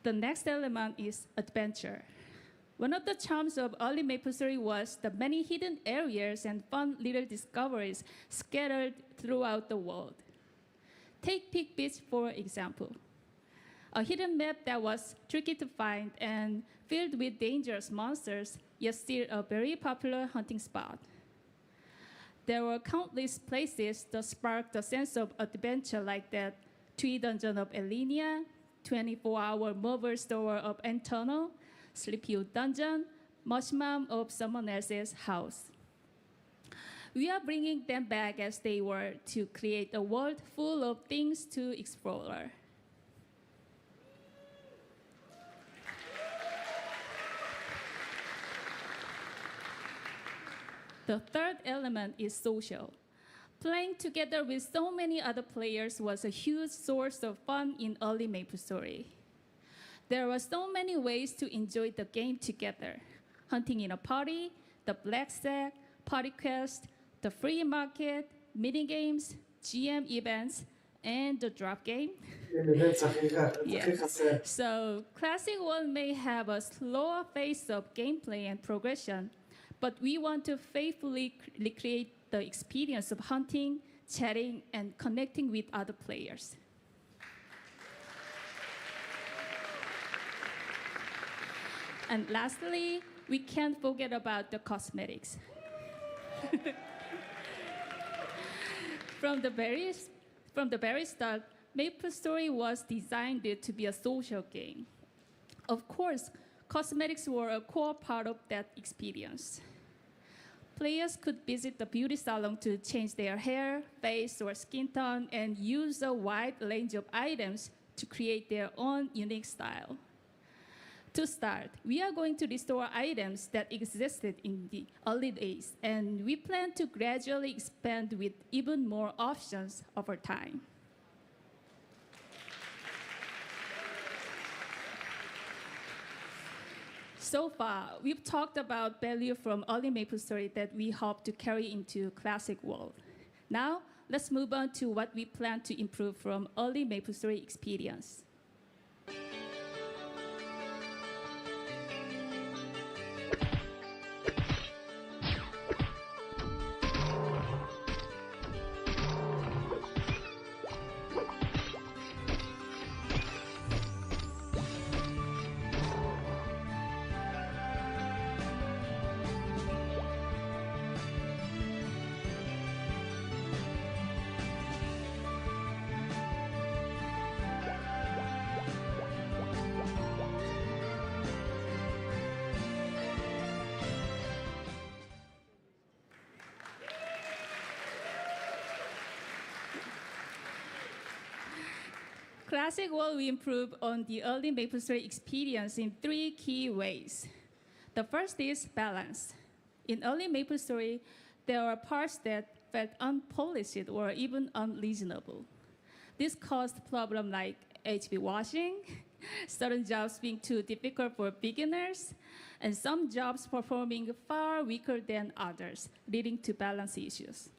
The next element is adventure. One of the charms of early Maple Story was the many hidden areas and fun little discoveries scattered throughout the world. Take Peak Beach, for example. A hidden map that was tricky to find and filled with dangerous monsters, yet still a very popular hunting spot. There were countless places that sparked a sense of adventure like that Tree Dungeon of Elenia, 24-hour mobile store of Antono, Sleepy Dungeon, Mushmouth of someone else's house. We are bringing them back as they were to create a world full of things to explore. The third element is social. Playing together with so many other players was a huge source of fun in early Maple Story. There were so many ways to enjoy the game together. Hunting in a party, the black sack, party quest, the free market, mini games, GM events, and the drop game. So Classic 1 may have a slower pace of gameplay and progression, but we want to faithfully recreate the experience of hunting, chatting, and connecting with other players. And lastly, we can't forget about the cosmetics. From the very start, Maple Story was designed to be a social game. Of course, cosmetics were a core part of that experience. Players could visit the beauty salon to change their hair, face, or skin tone and use a wide range of items to create their own unique style. To start, we are going to restore items that existed in the early days, and we plan to gradually expand with even more options over time. So far, we've talked about value from early MapleStory that we hope to carry into Classic world. Now, let's move on to what we plan to improve from early MapleStory experience. Classic will improve on the early MapleStory experience in 3 key ways. The first is balance. In early MapleStory, there are parts that felt unpolished or even unreasonable. This caused problems like HB washing, certain jobs being too difficult for beginners, and some jobs performing far weaker than others, leading to balance issues.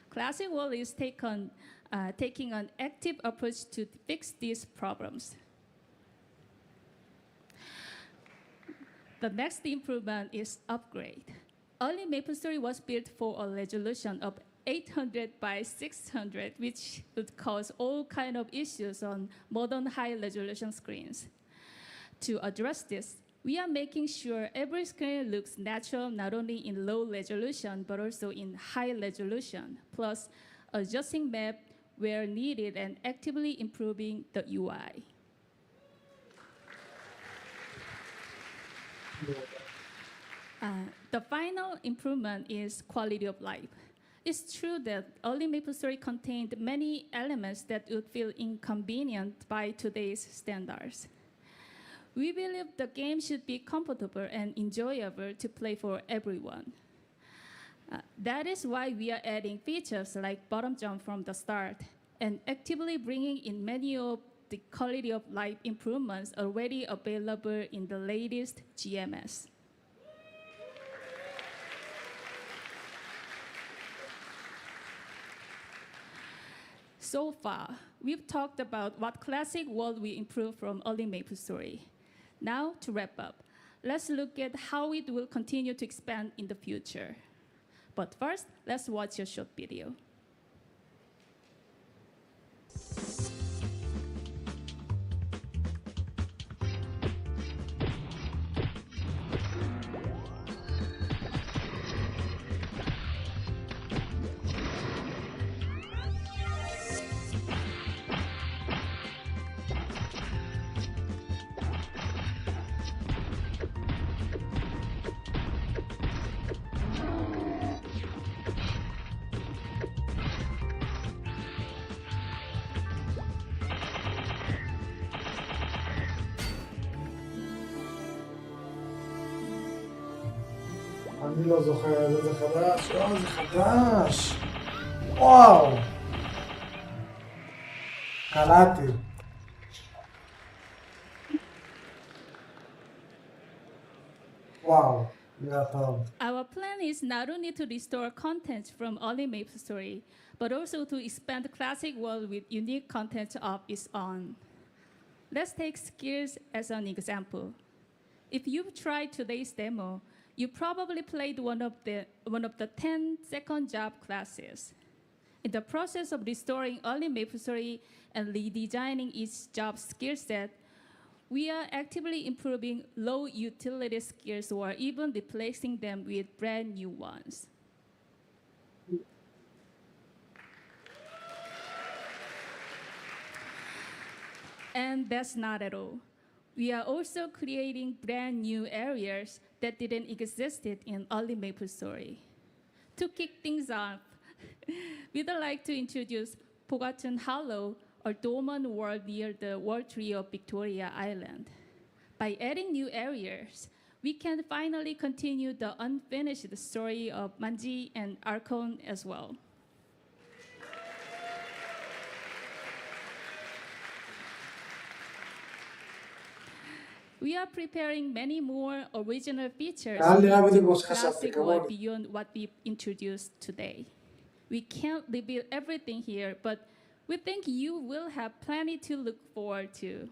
Classic World is taking an active approach to fix these problems. The next improvement is upgrade. Early MapleStory was built for a resolution of 800 by 600, which would cause all kinds of issues on modern high-resolution screens. To address this, we are making sure every screen looks natural not only in low resolution, but also in high resolution, plus adjusting map where needed and actively improving the UI. The final improvement is quality of life. It's true that early MapleStory contained many elements that would feel inconvenient by today's standards. We believe the game should be comfortable and enjoyable to play for everyone. That is why we are adding features like bottom jump from the start and actively bringing in many of the quality of life improvements already available in the latest GMS. So far, we've talked about what Classic World we improve from early MapleStory. Now, to wrap up, let's look at how it will continue to expand in the future. But first, let's watch a short video. אני לא זוכר איזה זה חדש. זה חדש. וואו. קלטתי. וואו. Our plan is not only to restore content from early MapleStory, but also to expand Classic World with unique content of its own. Let's take skills as an example. If you've tried today's demo, you probably played one of the 10-second job classes. In the process of restoring early MapleStory and redesigning each job skill set, we are actively improving low utility skills or even replacing them with brand new ones. And that's not at all. We are also creating brand new areas that didn't exist in early MapleStory. To kick things off, we'd like to introduce Forgotten Hollow, a dormant world near the World Tree of Victoria Island. By adding new areas, we can finally continue the unfinished story of Manji and Archon as well. We are preparing many more original features Dale, into dale, vos Classic casaste, World cabrón. beyond what we introduced today. We can't reveal everything here, but we think you will have plenty to look forward to.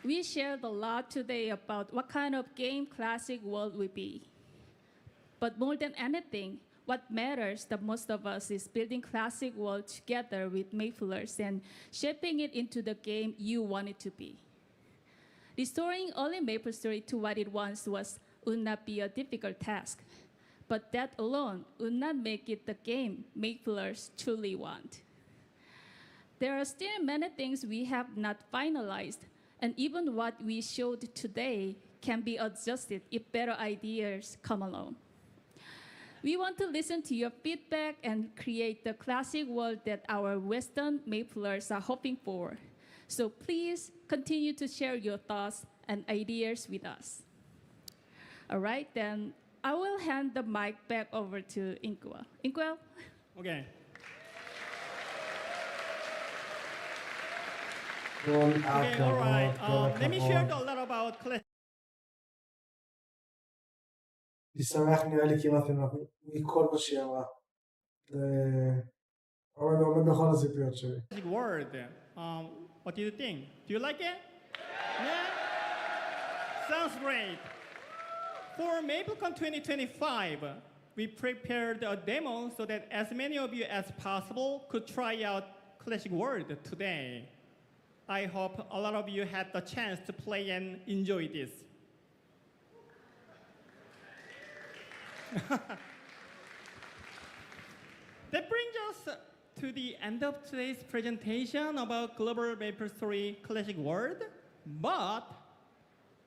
We shared a lot today about what kind of game Classic World will be. But more than anything, what matters the most of us is building Classic World together with Maplers and shaping it into the game you want it to be. Restoring early Maple Story to what it once would not be a difficult task, but that alone would not make it the game Maplers truly want. There are still many things we have not finalized, and even what we showed today can be adjusted if better ideas come along. We want to listen to your feedback and create the classic world that our Western Maplers are hoping for. So please continue to share your thoughts and ideas with us. All right, then I will hand the mic back over to Inkwell. Inkwell? Okay. Okay, all right. Let me share a lot about Classic. היא שמח נראה לי כמעט מכל מה שהיא אמרה. עומד בכל הציפיות שלי. Word. What do you think? Do you like it? Yeah? Sounds great. For MapleCon 2025, we prepared a demo so that as many of you as possible could try out Classic World today. I hope a lot of you had the chance to play and enjoy this. That brings us to the end of today's presentation about Global Maple Story Classic World, but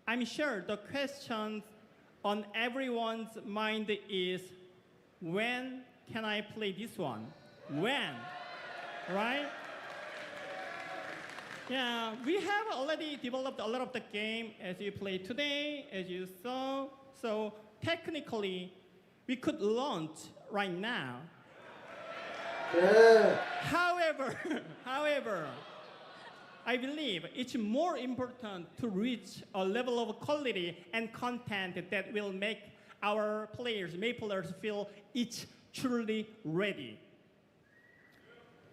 I'm sure the question on everyone's mind is, when can I play this one? When, right? Yeah, we have already developed a lot of the game as you played today, as you saw, so technically, we could launch right now. Yeah. However, I believe it's more important to reach a level of quality and content that will make our players, Maplers, feel it's truly ready.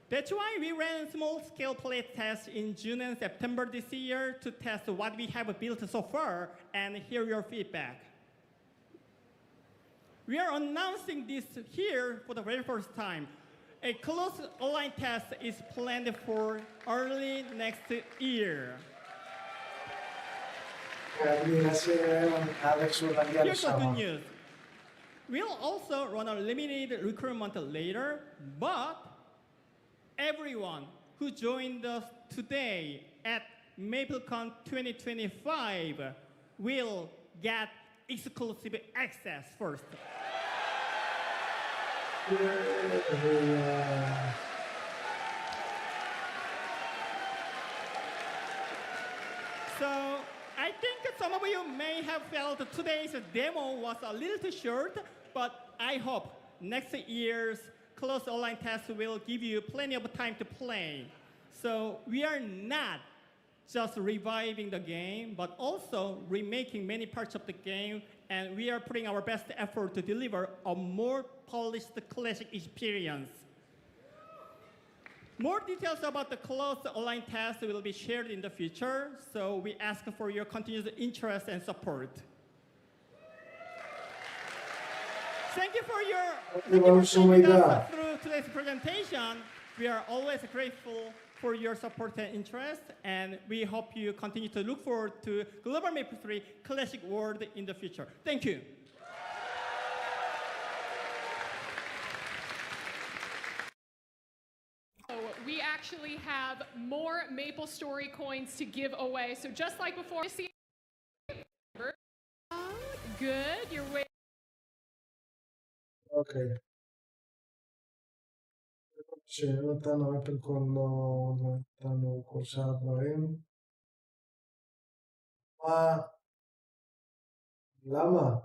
That's why we ran small-scale play tests in June and September this year to test what we have built so far and hear your feedback. We are announcing this here for the very first time. A closed online test is planned for early next year. Here's the good news. We'll also run a limited recruitment later, but everyone who joined us today at MapleCon 2025 will get exclusive access first. So I think some of you may have felt today's demo was a little too short, but I hope next year's closed online test will give you plenty of time to play. So we are not just reviving the game, but also remaking many parts of the game, and we are putting our best effort to deliver a more polished classic experience. More details about the closed online test will be shared in the future, so we ask for your continued interest and support. Thank you for staying with us through today's presentation. We are always grateful for your support and interest, and we hope you continue to look forward to Global Maple 3 Classic World in the future. Thank you. We actually have more Maple Story coins to give away. So just like before, good, you're waiting. אוקיי. שנתנו מייפלקון לא נתנו כל שאר הדברים. מה? למה?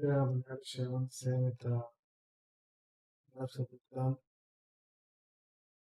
נראה לי שנסיים את הדף קצת מוקדם.